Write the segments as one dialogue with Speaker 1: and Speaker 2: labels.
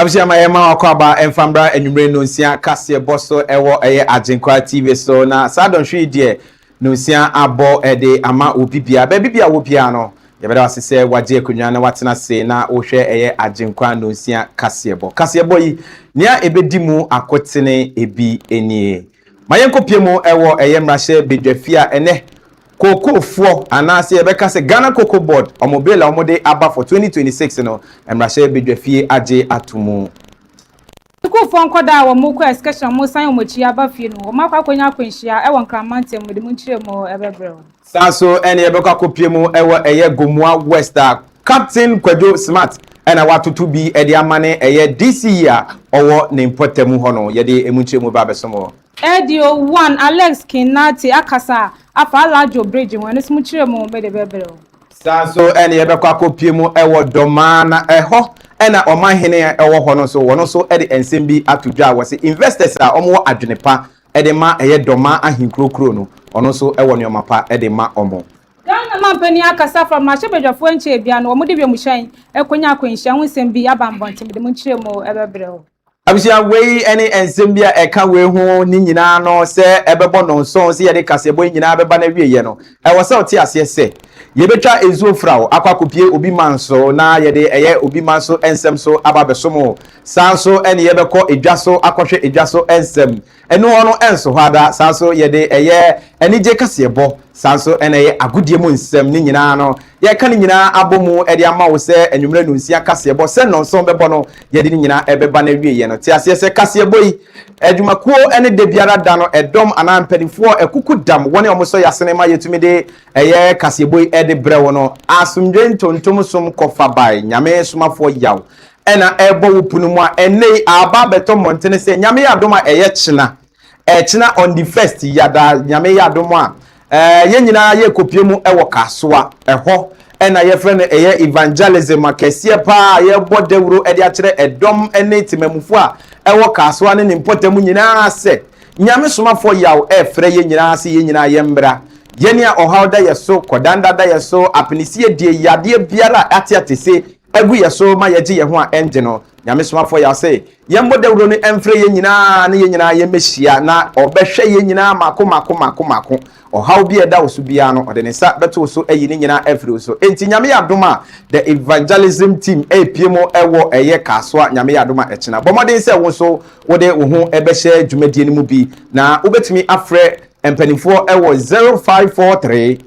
Speaker 1: Absia my ema akwaba enfambra enwumre no nsia Kasiebo so ewo Agyenkwa TV so na sadon hwe die no nsia abo ede ama obibia ba bibia wo bia no yebeda wasese waje akonwa na watena se na wo hwe Agyenkwa no nsia Kasiebo yi nia ebedi mu akotene ebi enie mayenkopie mu ewo mrahye bedwafia ene Koko anase yebeka se Ghana Cocoa Board omobela omode aba for 2026 no mrahye bedwafie age atumu
Speaker 2: Koko nkoda wo moko excursion mo san omochi aba fie no makwa akonya kwenhia e won kramante mo de mo nchire mo ebebre
Speaker 1: sanso ene yebeka kopie mu ewo Gomua West Captain Kwadwo Smart ena watutu bi ede amane DC ya owo ne impotemu hono yede emunchire mu ba besomo
Speaker 2: Edio 1 Alex Kinati akasa afa lajo bridge won smuchire mo mede bebere
Speaker 1: sanso ene yebeka kopie mu ewo domana eho ena omahene ewo hono so wono so ede ensembi atudwa wose investors a omo adwenepa ede ma doma ahinkrokro no ono so ewo ne omapa ede ma omo
Speaker 2: Ghana mampani akasa from mashebedwafo nche bia no omo de biamuhyan ekonya akwanhia wonsembi abambonte mede munchire mo ebebere
Speaker 1: Abisia wei ene ensembia eka we ho ni nyina no se ebebo no nson se yede Kasiebo nyina beba na wieye no ewo se oti ase se yebetwa ezuofrawo akwakopie obi manso na yede obi manso ensem so ababesomo sanso ene yebekọ edwaso akwhwe edwaso ensem eno ono enso hada sanso yede enije Kasiebo sanso ene agudie mu nsem ni nyina no ye ka ni nyina abomu ede ama wo se enwumre no nsia Kasiebo se no nson bebo no yede ni nyina ebeba na wieye no ti ase se Kasiebo yi adwumakuo ene de biara da no edom anampanifo ekuku dam woni omoso yasene ma yetumi de Kasiebo yi ede brewo no asumdwe ntontom som kofa bai nyame somafo yaw ena ebo wopunu mu a ene aba beto montene se nyame yadoma china on the first yada nyame yadoma ye nyina ye kopie mu ewo kasoa eho ena ye frɛ no evangelism akɛseɛ pa ye bodewuro ede akyerɛ edom ene timamufo a ewo kasoa ne nimpotamu nyina se nyame somafo yaw frɛ ye nyina se ye nyina ye mbra yenia ohawda yeso kodanda da yeso apinisie die yade biara atiatese egu yeso ma yeje ye ho a enge no nyame somafo ya se ye mbodewuro no emfre ye nyina ne ye nyina ye mehia na obehwe ye nyina mako ohaw bi eda osu bia no ode ne sa beto so ayi ne nyina efre so enti nyame yadoma the evangelism team epiemo ewo kasoa nyame yadoma echina bomoden se wo so wode wo ho ebehye dwumadie ne mu bi na obetumi afre empanifo ewo 0543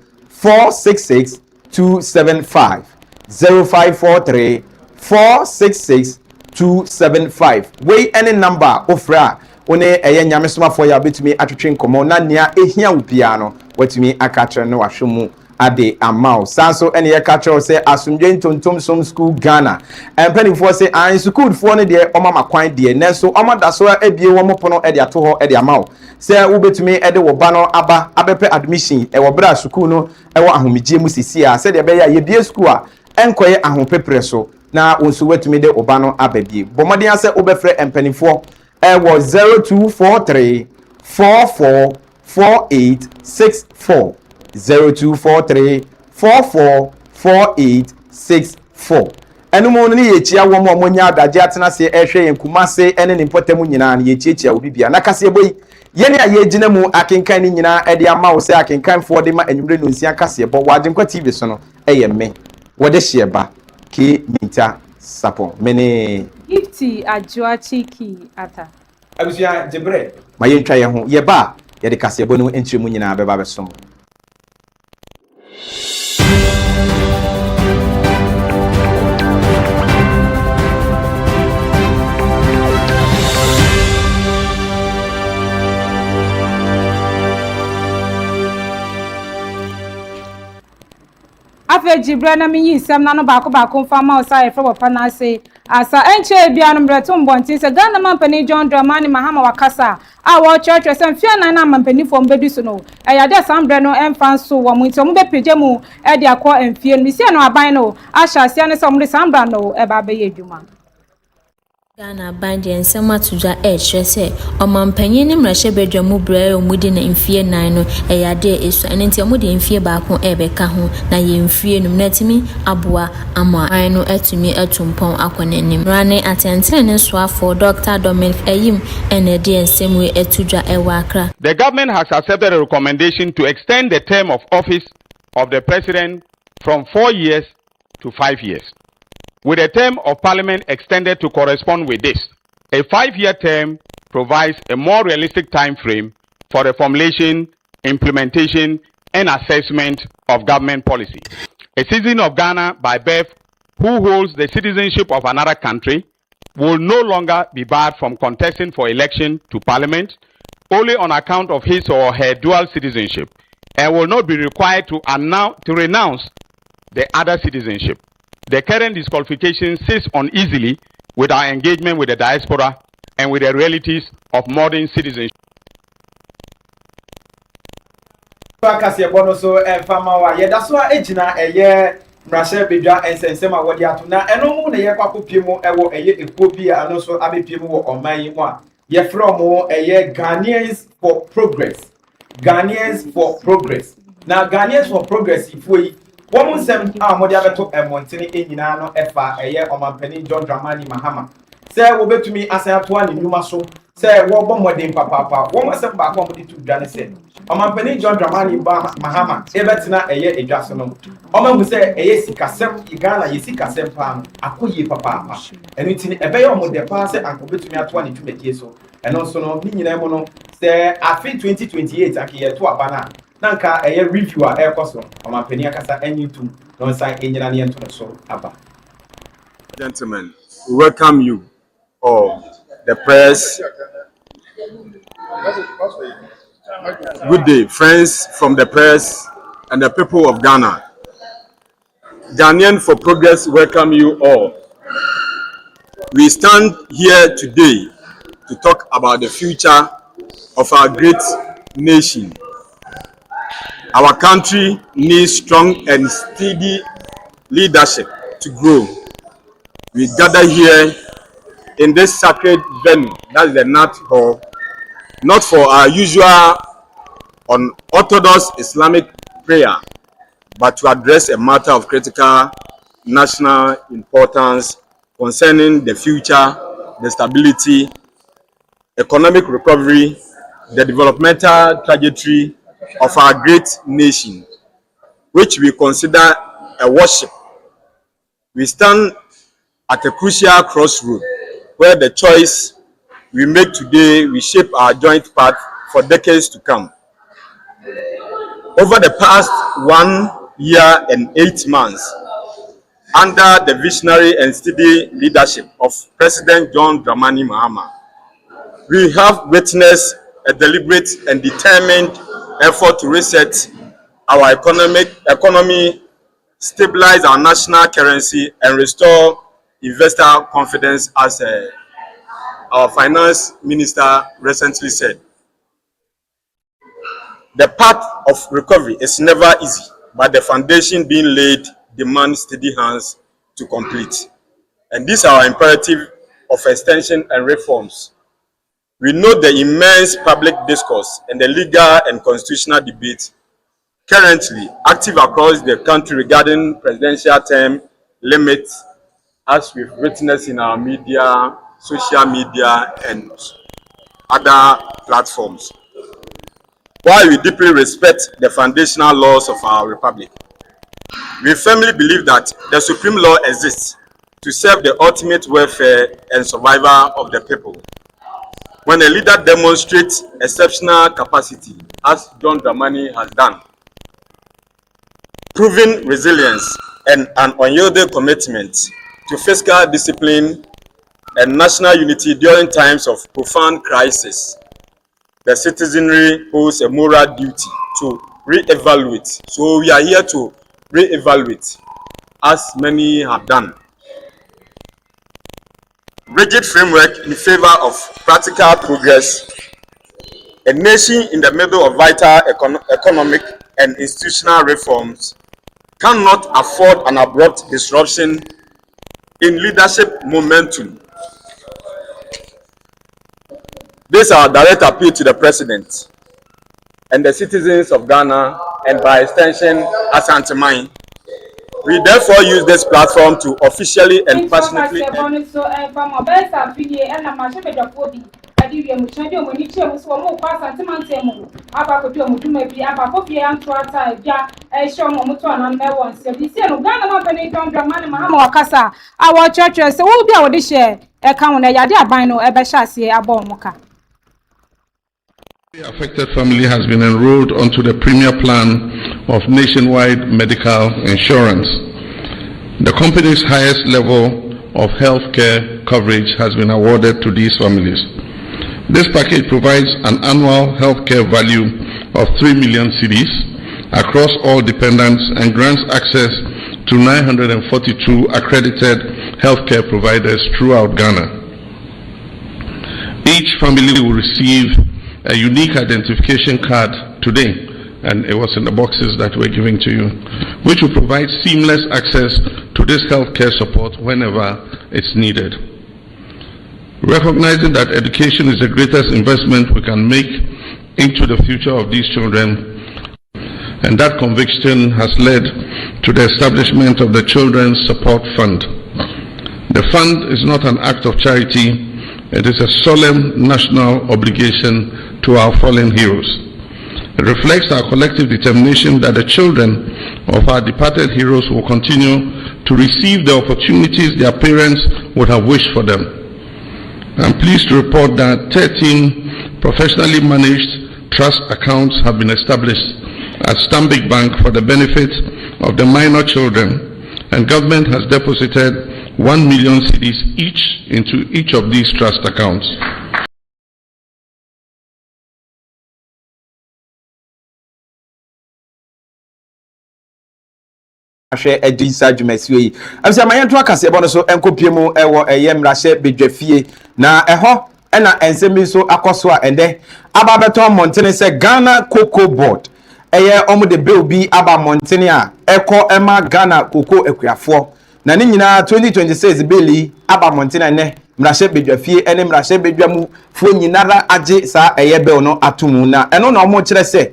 Speaker 1: 466 275 0543 466 275 wey any number ofra one nyame somafo ya betumi atwetwe nkomo na nia ehia ubia no watumi akatre no wahwemu ade amao sanso ene ye katre se asumdwe ntontom som school Ghana empanifo se an school fo ne de omama kwan de nenso omada so ebie wo mopono ede ato ho ede amao se wo betumi ede wo ba no aba abepe admission e wo bra school no e wo ahomegye mu sisi a se de be ya ye bie school a enkoye ahopepre so na onsu wetumi de oba no ababie bomodin ase obefre empanifo ewo 0243 444864 0243 444864 enumo no ye chia wo mo nya adaje atena se ehwe yenkuma se ene ne potamu nyina na ye chiechia obibia na Kasiebo yi yene a ye gina mu akenkan ni nyina ede ama wo se akenkan fo de ma enwure no nsia Kasiebo wa Agyenkwa TV so no me wode hieba Chicky Mintah sapon mene
Speaker 2: gifty Adwoa Chicky ata
Speaker 1: abusua jebre mayentwa ye ho ye ba ye de Kasiebo no enchiremu nyina beba besom
Speaker 2: Jibre na minyi nsem na no baako mfama osa efro bopa na ase asa enche bia no mreto mbontin se Ghana mampani John Dramani Mahama wakasa a wo church se mfia na mampani fo mbedu so no eyade sambre no emfa so wo mu nti mo bepeje mu e de akọ emfie no misia no aban no ahya ase ne se mo de sambra no e ba be ye dwuma
Speaker 3: Ghana band and summer to ja edge say or man penny in Russia bedroom mubra or mudin in fear nine a yade is an intimate in fear back on Ebeka home na ye in fear numnetimi Adwoa ama I know to me a tumpon aquanim running at an swap for Dr. Dominic Ayim and a dear same way a tuja a wakra.
Speaker 4: The government has accepted a recommendation to extend the term of office of the president from 4 years to 5 years, with a term of parliament extended to correspond with this. A 5-year term provides a more realistic time frame for the formulation, implementation, and assessment of government policy. A citizen of Ghana by birth who holds the citizenship of another country will no longer be barred from contesting for election to parliament only on account of his or her dual citizenship, and will not be required to renounce the other citizenship. The current disqualification sits uneasily with our engagement with the diaspora and with the realities of modern citizenship.
Speaker 1: Kasiebo no so fama wa ye da so ejina eye mrashe bedwa ensensem a wodi ato na eno mu na ye kwakopie mu ewo eye ekuo bi a no so abepie mu wo oman yi mu a ye from eye Ghanaians for Progress. Ghanaians for Progress. Na Ghanaians for Progress ifo yi womu nsem a modi abeto emontene enyina no efa eye omampani John Dramani Mahama se wo betumi asan atoa ne nyuma so se wo bɔ modern papa wo asem ba ko modi tu dwane se omampani John Dramani Mahama ebetena eye edwaso no omahu se eye sikasem Ghana ye sikasem pa no akoye papa enu tini ebeye omode pa se anko betumi atoa ne twumedie so eno so no ni nyina mu no se afi 2028 akiye to abana nanka eye reviewer ekoso omampani akasa enyitum no nsan enyina ne ento so aba.
Speaker 5: Gentlemen, we welcome you all, the press. Good day, friends from the press and the people of Ghana. Ghanaian for Progress welcome you all. We stand here today to talk about the future of our great nation. Our country needs strong and steady leadership to grow. We gather here in this sacred venue, that's the Nat Hall, not for our usual unorthodox Islamic prayer, but to address a matter of critical national importance concerning the future, the stability, economic recovery, the developmental trajectory of our great nation, which we consider a worship. We stand at a crucial crossroad where the choice we make today will shape our joint path for decades to come. Over the past 1 year and 8 months, under the visionary and steady leadership of President John Dramani Mahama, we have witnessed a deliberate and determined effort to reset our economy, stabilize our national currency, and restore investor confidence, as our finance minister recently said. The path of recovery is never easy, but the foundation being laid demands steady hands to complete. And these are our imperative of extension and reforms. We know the immense public discourse and the legal and constitutional debate currently active across the country regarding presidential term limits, as we've witnessed in our media, social media, and other platforms. While we deeply respect the foundational laws of our republic, we firmly believe that the supreme law exists to serve the ultimate welfare and survival of the people. When a leader demonstrates exceptional capacity, as John Dramani has done, proving resilience and an unyielding commitment to fiscal discipline and national unity during times of profound crisis, the citizenry owes a moral duty to re-evaluate. So we are here to re-evaluate, as many have done. Rigid framework in favor of practical progress. A nation in the middle of vital economic and institutional reforms cannot afford an abrupt disruption in leadership momentum. This is our direct appeal to the President and the citizens of Ghana, and by extension, Asante-Mine. We therefore use this platform to officially and passionately
Speaker 6: The affected family has been enrolled onto the premier plan of nationwide medical insurance. The company's highest level of health care coverage has been awarded to these families. This package provides an annual health care value of 3 million cedis across all dependents and grants access to 942 accredited healthcare providers throughout Ghana. Each family will receive a unique identification card today, and it was in the boxes that we're giving to you, which will provide seamless access to this healthcare support whenever it's needed. Recognizing that education is the greatest investment we can make into the future of these children, and that conviction has led to the establishment of the Children's Support Fund. The fund is not an act of charity, it is a solemn national obligation to our fallen heroes. It reflects our collective determination that the children of our departed heroes will continue to receive the opportunities their parents would have wished for them. I'm pleased to report that 13 professionally managed trust accounts have been established at Stanbic Bank for the benefit of the minor children, and government has deposited 1 million cedis each into each of these trust accounts.
Speaker 1: ahwe edisa dwumasuo yi amse Agyenkwa Kasiebo no so enkopiemu ewo eyemrahye bedwafie na eho na ensemi so akoso a ende aba beton montene se Ghana Cocoa Board eye omo de bill bi aba montene a eko ema Ghana Cocoa ekuafo na ni nyina 2026 bill aba montene ne mrahye bedwafie ene mrahye bedwamu fo nyinara age sa eye bill no atomu na eno na omo kire se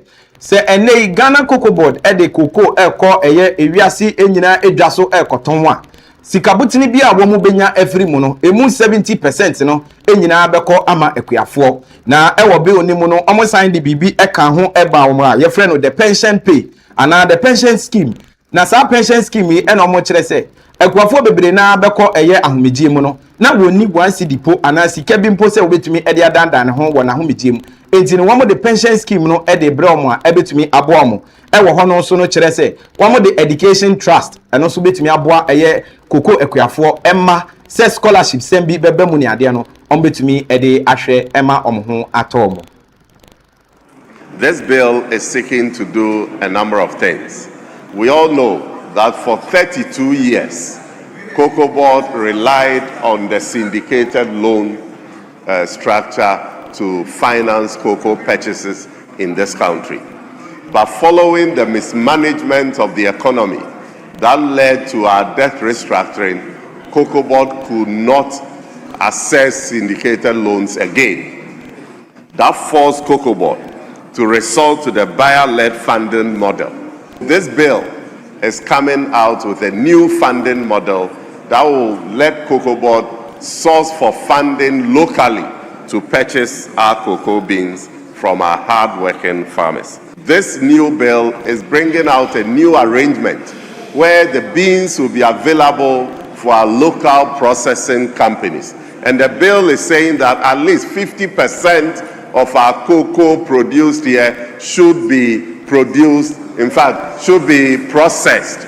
Speaker 1: ene Ghana Cocoa Board de cocoa eko eye ewiase enyina edwaso ekoton a sikabutini bi a wo mu benya afiri mu no emu 70% no enyina beko ama ekuafo na ewo be oni mu no omo sign de bibi eka ho eba wo a ye friend no the pension pay ana the pension scheme na sa pension scheme e na omo kire se ekuafo bebre na beko eye ahomegye mu no na woni 1 cedi po ana sika bi mpo se obetumi ede adandan ho wo na ahomegye mu enti no wamo the pension scheme no e de bre omo a ebetumi aboa mo e wo ho no so no kire se wamo the education trust eno so betumi aboa eye koko ekuafo emma se scholarship sembi bebe mu ni ade no on betumi e de ahwe emma omho atomo.
Speaker 7: This bill is seeking to do a number of things. We all know that for 32 years Cocoa Board relied on the syndicated loan structure to finance cocoa purchases in this country. But following the mismanagement of the economy that led to our debt restructuring, Cocoa Board could not access syndicated loans again. That forced Cocoa Board to resort to the buyer-led funding model. This bill is coming out with a new funding model that will let Cocoa Board source for funding locally to purchase our cocoa beans from our hard-working farmers. This new bill is bringing out a new arrangement where the beans will be available for our local processing companies. And the bill is saying that at least 50% of our cocoa produced here should be produced, in fact, should be processed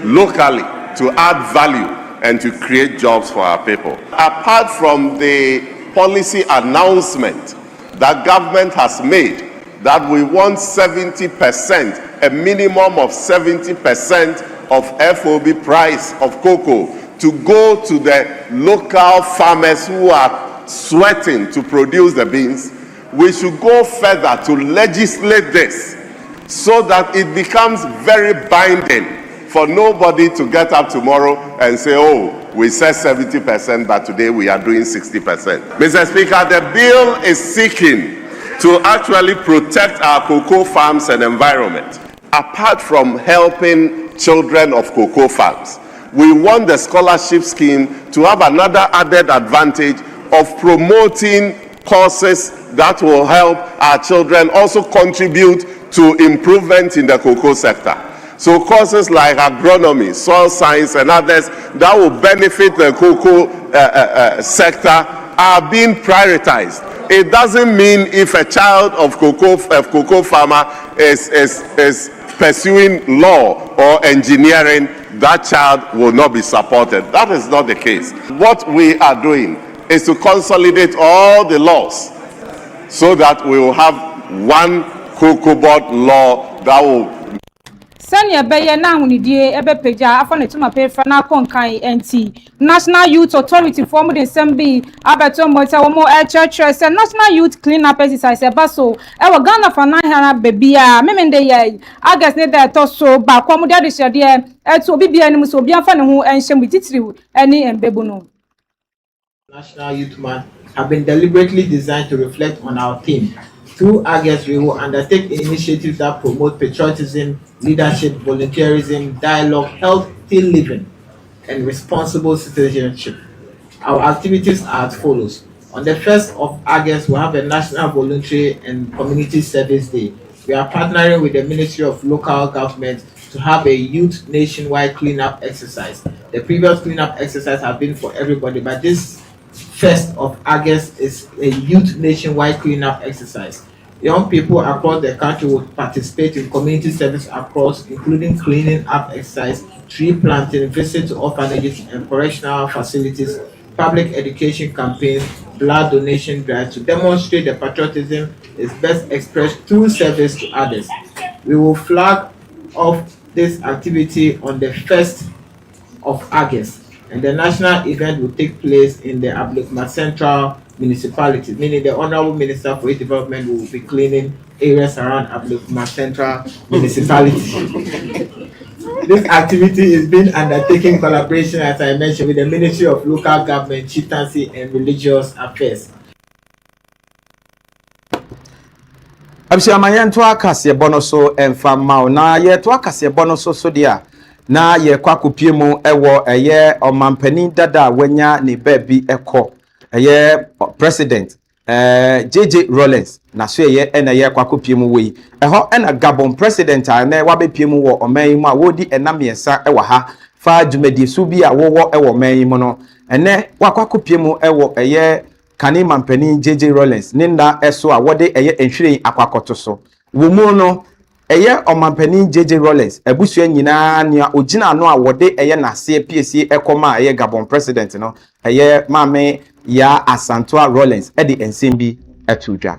Speaker 7: locally to add value and to create jobs for our people. Apart from the policy announcement that government has made that we want 70%, a minimum of 70% of FOB price of cocoa to go to the local farmers who are sweating to produce the beans, we should go further to legislate this so that it becomes very binding for nobody to get up tomorrow and say, oh, we said 70%, but today we are doing 60%. Mr. Speaker, the bill is seeking to actually protect our cocoa farms and environment. Apart from helping children of cocoa farms, we want the scholarship scheme to have another added advantage of promoting courses that will help our children also contribute to improvement in the cocoa sector. So courses like agronomy, soil science, and others that will benefit the cocoa sector are being prioritized. It doesn't mean if a child of cocoa farmer is pursuing law or engineering, that child will not be supported. That is not the case. What we are doing is to consolidate all the laws so that we will have one cocoa board law that will
Speaker 2: Sanya beye na hunidie ebe peja afọ tuma pe fra na konkan NT National Youth Authority formed in Sembi abeto mota womo church say National Youth Clean Up Exercise baso e wo Ghana fa na hara bebia memende ye August ne da to so ba kwam de adehye de eto obi bia nim so obi afa ne ho enhyem titiriw eni embebu no.
Speaker 8: National Youth Month have been deliberately designed to reflect on our theme. Through August, we will undertake initiatives that promote patriotism, leadership, volunteerism, dialogue, healthy living, and responsible citizenship. Our activities are as follows. On the 1st of August, we have a National Voluntary and Community Service Day. We are partnering with the Ministry of Local Government to have a youth nationwide cleanup exercise. The previous cleanup exercise have been for everybody, but this 1st of August is a youth nationwide cleanup exercise. Young people across the country will participate in community service across, including cleaning up exercise, tree planting, visits to orphanages and correctional facilities, public education campaigns, blood donation drives to demonstrate that patriotism is best expressed through service to others. We will flag off this activity on the 1st of August. And the national event will take place in the Agyenkwa Central Municipality, meaning the Honorable Minister for Development will be cleaning areas around Agyenkwa Central Municipality. This activity is being undertaken in collaboration, as I mentioned, with the Ministry of Local Government, Chieftaincy and Religious Affairs.
Speaker 1: Abishama Agyenkwa Kasiebo no so emfa mawo na Agyenkwa Kasiebo no so dia na ye kwakopie mu ewo eye omampani dada wanya ne baabi ekọ eye president JJ Rollins na so ye ena ye kwakopie mu wei eho ena Gabon president na wabepie mu wo oman mu a wodi enam yesa ewa ha fa dwumadi su bi a wo ewo man mu no ene wakwakopie mu ewo eye kani mampani JJ Rollins ninda eso a wode eye enhwire akwakoto so wo mu no eye omampani JJ Rollins abusua nyina nia ogina no a wode eye nase PSC ekoma eye Gabon president no eye mame ya Asantoa Rollins edi ensembi etudwa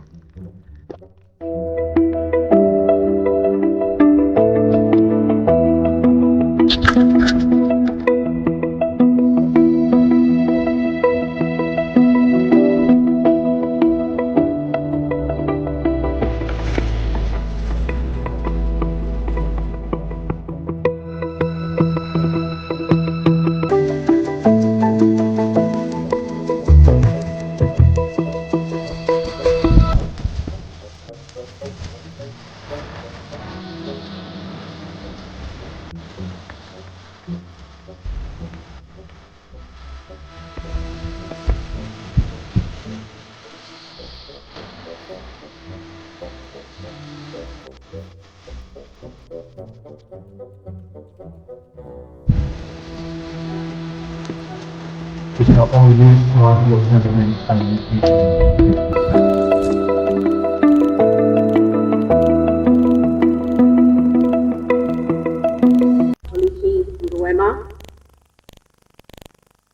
Speaker 9: which are always one was government and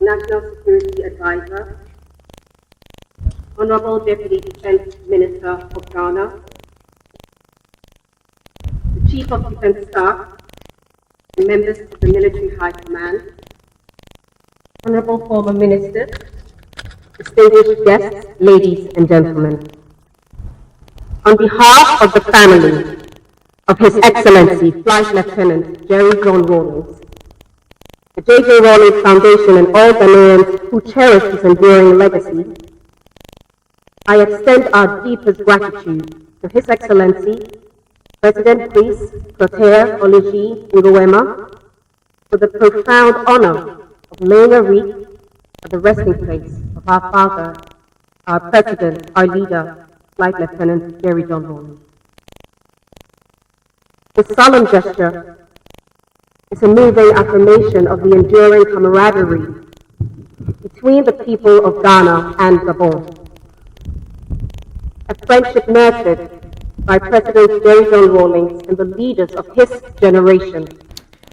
Speaker 10: National Security Advisor, Honorable Deputy Defense Minister of Ghana, the Chief of Defense Staff, and members of the Military High Command, Honorable former ministers, distinguished guests, ladies and gentlemen. On behalf of the family of His Excellency Flight Lieutenant Jerry John Rawlings, the J.J. Rowling Foundation, and all Ghanaians who cherish his enduring legacy, I extend our deepest gratitude to His Excellency, President Priest Clotaire Oligi Nguema, for the profound honor of laying a wreath at the resting place of our father, our president, our leader, Flight Lieutenant Jerry John Rowling. This solemn gesture is a moving affirmation of the enduring camaraderie between the people of Ghana and Gabon. A friendship nurtured by President Jerry John Rawlings and the leaders of his generation.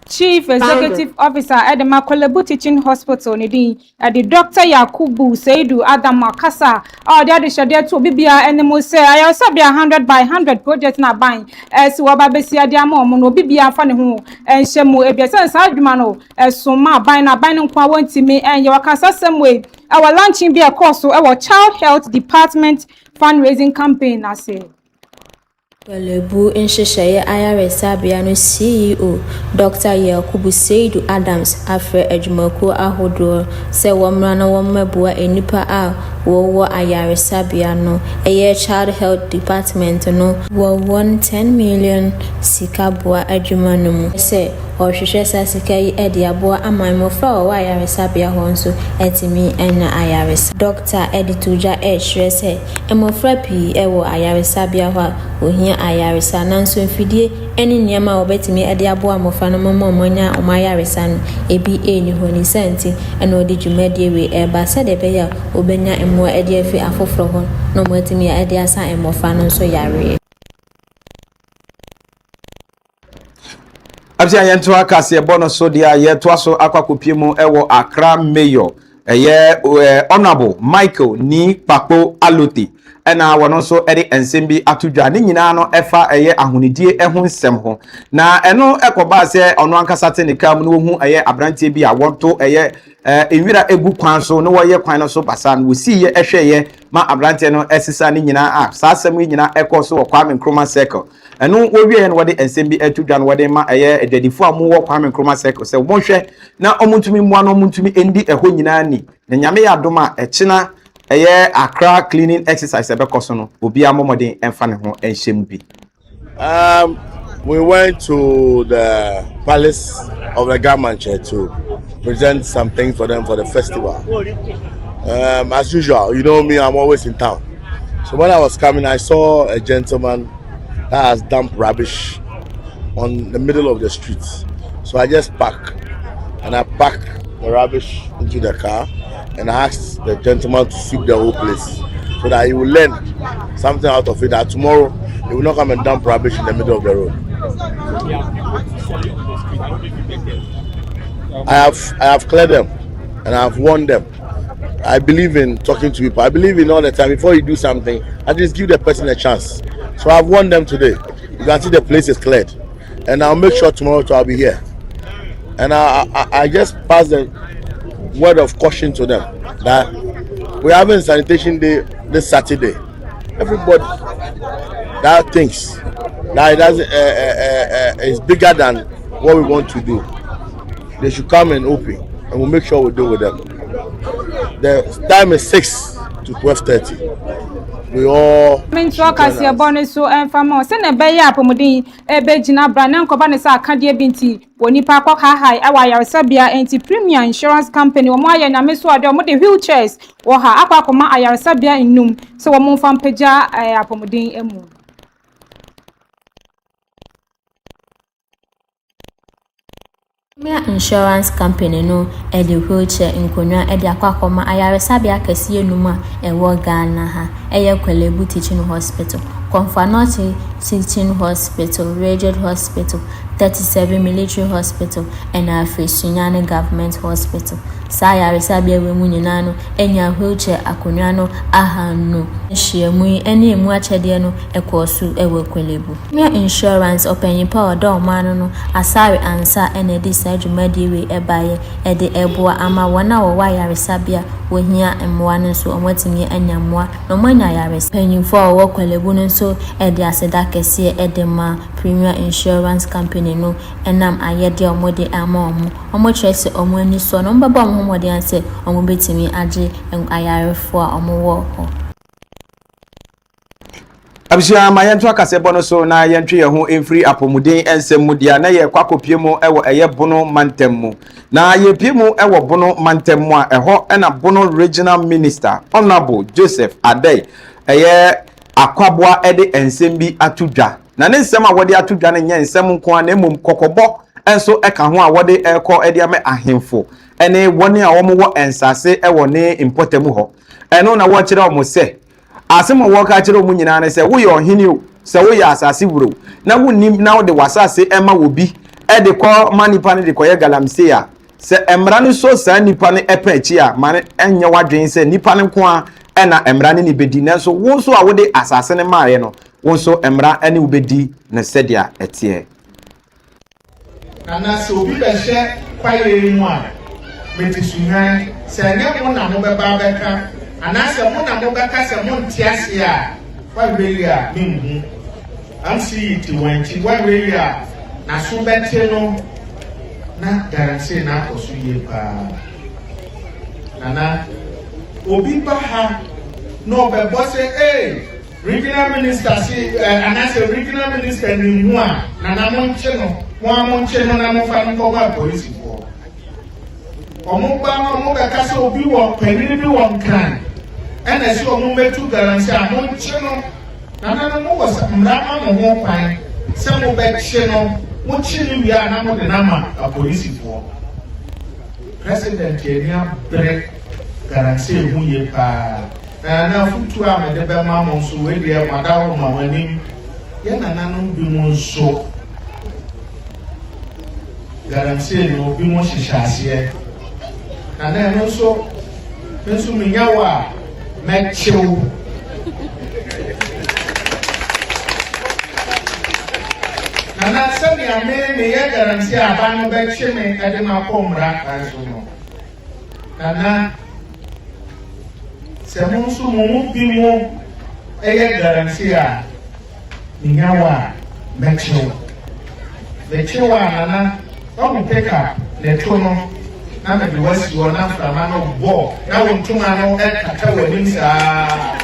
Speaker 2: Chief Executive Officer at the Makolebu Teaching Hospital, at the Dr. Yakubu Seidu Adwoa Kasa, or the other Shadia to Bibia and the Mose. I also be 100 by 100 projects now buying as Wababesia Diamo, Mono Bibia Fanihu, and Shemu Ebiasan Sadmano, as Soma buying a binding Kwawan to me and your Kasa same way. Our launching be a course to our Child Health Department fundraising campaign, I say.
Speaker 3: Kwalebu Nshisheye IRS Abiano CEO Dr. Yakubu Seidu Adams afre Agyenkwa ahodo se womra na wommabua enipa a wo IRS Abiano eye Child Health Department no wo 10 million sikabua adwuma no mu se ohwehwe sasika yi ede aboa amanmofra wo IRS Abia ho nso etimi ena IRS Dr. Edituja se emofra pi ewo IRS Abia ho ohia ayaresa nanso mfidie ene niam a obetimi ade aboa mofa no momonya omayaresa no ebi eni honi senti ene odi dwumade we eba se de be ya obenya emo ade afi afofro ho no motimi ade asa emofa no so yare
Speaker 1: Abia Agyenkwa Kasiebo no so dia yeto so akwakopie mu ewo Accra Mayor Honorable Michael Ni Papo Alote ena wono so ede ensembi atudwa ne nyina no efa ahonidie eho nsem ho na eno ekoba se ono ankasa te ne kam no hu abrantie bi a wonto enwira egu kwan so no woye kwan no so basa no wosiye ehweye ma abrantie no esisa ne nyina sa asem nyina ekoso wo Kwame Nkrumah circle eno wowie no wode ensembi atudwa no wode ma edadifo amu wo Kwame Nkrumah circle se wonhwe na omuntumi mua no omuntumi endi eho nyina ni na nyame ya doma echina Accra cleaning exercise no obi amomodin emfa ne ho enhyem bi.
Speaker 11: We went to the palace of the government to present some things for them for the festival. As usual, you know me, I'm always in town. So when I was coming, I saw a gentleman that has dumped rubbish on the middle of the street. So I just packed the rubbish into the car and I asked the gentleman to sweep the whole place so that he will learn something out of it, that tomorrow he will not come and dump rubbish in the middle of the road. I have cleared them and I have warned them. I believe in talking to people. I believe in all the time, before you do something, at least give the person a chance. So I've warned them today. You can see the place is cleared. And I'll make sure tomorrow I'll be here. And I just pass the word of caution to them that we're having sanitation day this Saturday. Everybody that thinks that it doesn't is bigger than what we want to do, they should come and open, and we'll make sure we deal with them. The time is 6 to 12:30. We all
Speaker 2: Agyenkwa Kasiebo ne so enfama se na be ya apomodin ebe gina bra na nkoba ne sa akade binti woni pa akwa high awa yaresabia enti Premier Insurance Company wo mo aya nyame so ade mo de wheelchairs wo ha akwa koma ayaresabia nnum so wo mo mfam pagya apomodin emu.
Speaker 3: Premier Insurance Company no edi wheelchair nkonwa edi akwakoma ayaresabia kasiye numa ewo Ghana ha eye Kwalebu Teaching Hospital, Konfanoti Teaching Hospital, Rigid Hospital, 37 Military Hospital and Sunyani Government Hospital. Ayaresabia we mu nyina no enya wheelchair akonwa no ahanu hyiamu ene emu achede no ekosu ewo Kwalebu. Premier Insurance open power do man no asare ansa ene di adwumadi we ebaye ede eboa ama wona wo ayaresabia wohia mmoa no so omotimi anya mmoa no manya yares panyimfo a wo kwalebu no so e de aseda kese e de ma Premier Insurance Company no enam ayede omode ama omo chese omo ani so no mbaba omo homode anse omo betimi age ayarefo a omo wo ho
Speaker 1: Abishia mayentu Kasiebo no so na yentwe ye ho emfiri apomuden ensem mudia na ye kwakopie mu ewo eye bono mantem mu na ye pie mu ewo bono mantem mu a eho na bono regional minister honorable Joseph Adey eye akwabwa ede ensem bi atudwa na ne nsem a wode atudwa ne nye nsem nko na emom kokobo enso eka ho a wode ekọ ede ame ahemfo ene woni a wo wo ensase ewo ne importemu ho eno na wo kire o mo se asemo wo ka kire o mu nyina ne se wo ye ohini o se wo ye asase wuro na wonnim na wo de wasase ema wobi e de ko manipa ne de ko ye galamse a se emra ne so sa nipa ne epa echi a mane enye wadwen se nipa ne ko a ena emra ne ni bedi na so wo so a wo de asase ne maaye no wo so emra ene wo bedi na sedia etie
Speaker 12: Nana so obi be hye kwaye mu a metisuhan se nya mo na mo be ba be ka anase mo na mo be ka se mo ntiase a wa really a minhu am see it wanti wa really a na so bete no na garancy na akoso ye pa nana obi ba ha no be boss regional minister si anase regional minister ni mu a nana mo nche no na mo fa nko ba police for omo be ka se obi wo panini bi wo nkan ena si omo metu garancy a mo nche no nana mo wo sa mrama mo ho kwan se mo be che no mo chi ni wi a na mo de na ma police for president enia break garancy hu ye pa na futu a me de be ma mo so we de ma da ho ma wanim ye nana no bi mo so garantie no bi mo hihase na na no so menyawa mechew na na sabi ame me ye garantie aba no be che me e de ma komra kanso no na se mo so mo bi mo e ye garantie a menyawa mechew na Omo peka le tono na me bi wasi wona frama no bo na won tuma no e kaka wani sa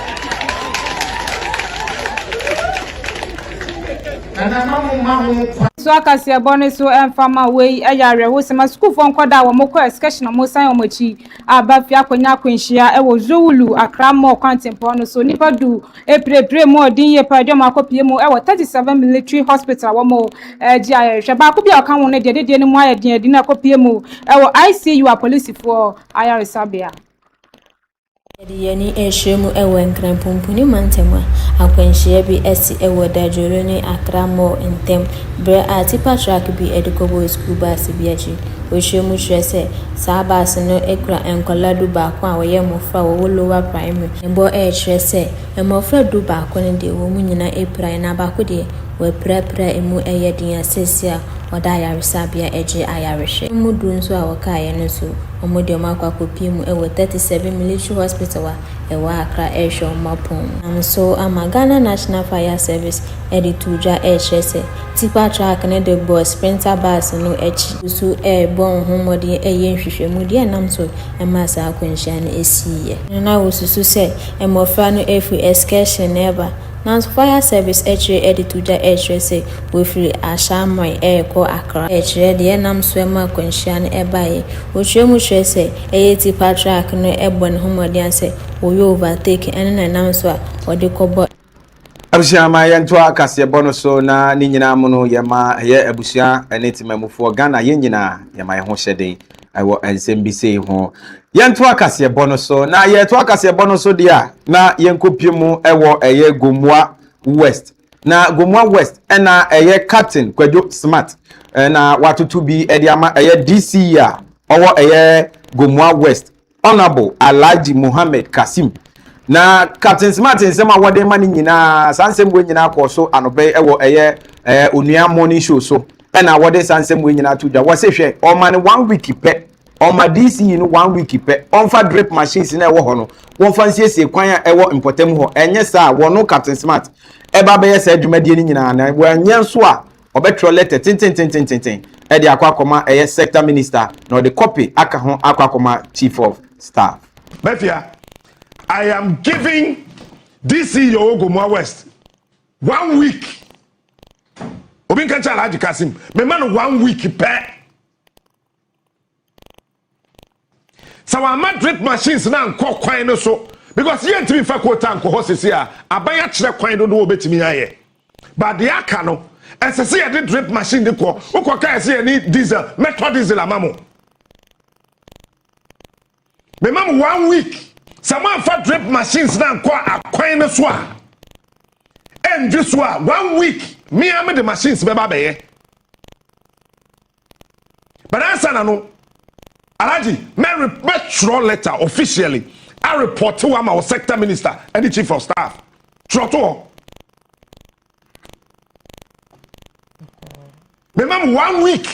Speaker 12: na mamu
Speaker 2: so Kasiebo ne so enfama we ayare wo se ma school fo nkoda wo mokọ excursion mo san o machi abafia akonya kwenhia e wo Zowulu Accra mo kwantempo no so nipa du eprepre mo odin ye pa dwom akopie mu e wo 37 military hospital wo mo gi ayare ba ko bia kan wo ne de ne mo ayedin adi na akopie mu e wo ICU a police for ayare sabia
Speaker 3: Yani eshemu ewe nkrampumpuni mantema akwenhia bi esi ewo dajoro ni Accra mo ntem bre atipa track bi edukobo school bus bi achi oshemu hwese sa bus no ekura enkoladu ba ko a woye mofra wo lower primary mbo hwese emofra du ba ko ne de wo mu nyina eprai na ba ko de we prepare emu eyedin asesia oda ayaresabia eje ayareshe mudu nso a wakaye no so omode makwakopi mu ewo 37 military hospital wa ewa Accra ehwe omapon so Ghana National Fire Service edituja ehwese tipa track ne de bus sprinter bus no echi so bon homode eye nhwehwemu de nam so emasa akwanhia na esiye na wo susu se emofra no efu excursion never Now fire service edituja say we free ashamai eko Accra de nam swema konshian ebaye ochemu say tipa track no ebon homodian say we overtake and nam so ode kobo
Speaker 1: Abusua ma yento Kasiebo no so na ni nyina mu no yema ye abusua enetimamufo Ghana ye nyina yema ye ho hyeden awo ensembise ho yento Kasiebo no so na yeto Kasiebo no so dia na yenkopie mu ewo eye Gomua West na Gomua West na eye Captain Kwadwo Smart na watutu bi ediama eye DC ya owo eye Gomua West Honorable Alhaji Muhammad Kasim na Captain Smart nsema wode mani nyina sansem we nyina akoso anobe ewo eye onua morning show so na wode sansem we nyina tudwa wo se hwe o mane 1 week pe on my DC in 1 week pe on fa drip machines na ewo ho no won fa nsiesie kwan a ewo importem ho enye sa wono Captain Smart eba be yesa adwumadie ni nyina na wanye nso a obetro letter tin e de akwa eye sector minister na the copy aka ho akwa chief of staff.
Speaker 13: Befia, I am giving DC Ogumwa West 1 week. Obin kan chala Agyenkwa Kasim. Me man 1 week pe. So our drip machines na nko kwan no so because you ntimi fa quota nko hosisi a abaya kire kwan do no obetimi aye. But the aka no esese ye the drip machine de ko ukoka ese ye ni diesel method diesel amamo. Me man 1 week. Some fa drip machines na nko akwan no so a. And this 1 week me am the machines be babaye. But answer na no Alaji, me throw letter officially. I report to our sector minister and the chief of staff. Troto. Remember 1 week.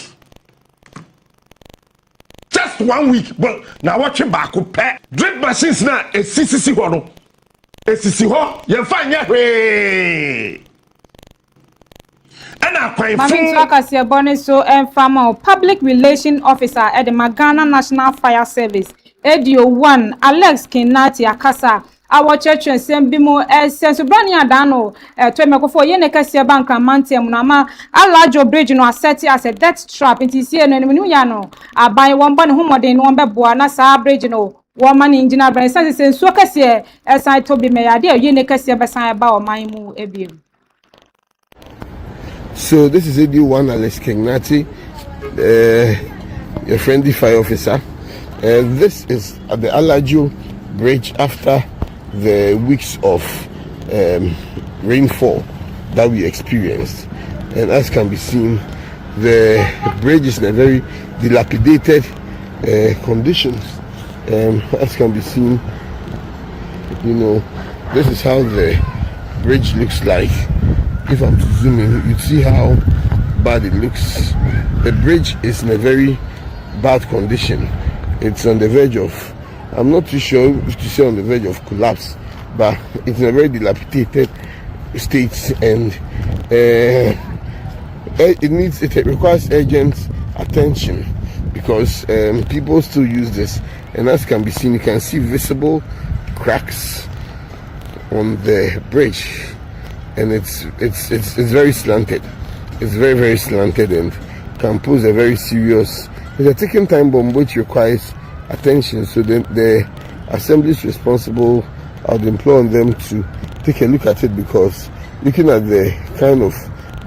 Speaker 13: Just 1 week. But now watching back up. Drip machines now a CCC hono. A CCC ho. You find ya way.
Speaker 2: Agyenkwa Kasiebo so farmer public relation officer at the Ghana National Fire Service Edio 1 Alex Kinati Akasa our church and Sembimo sense brani adano to mekofo yene Kasiebo anka mantem na ma alajo bridge no asset as a death trap nti sie no nu ya no aban won ba ne homoden no beboa na sa bridge no woman engineer brand sense so kase esan to be me yade yene Kasiebo san ba o man mu ebiem.
Speaker 14: So this is AD1 Alex Kignati, your friendly fire officer. This is at the Alajo Bridge after the weeks of rainfall that we experienced. And as can be seen, the bridge is in a very dilapidated conditions. As can be seen, you know, this is how the bridge looks like. If I'm to zoom in, you'd see how bad it looks. The bridge is in a very bad condition. It's on the verge of, I'm not too sure if to say on the verge of collapse, but it's in a very dilapidated state, and it requires urgent attention because people still use this, and as can be seen, you can see visible cracks on the bridge. And it's very slanted. It's very slanted and can pose a very serious. It's a ticking time bomb which requires attention. So the assemblies responsible, I'd implore on them to take a look at it, because looking at the kind of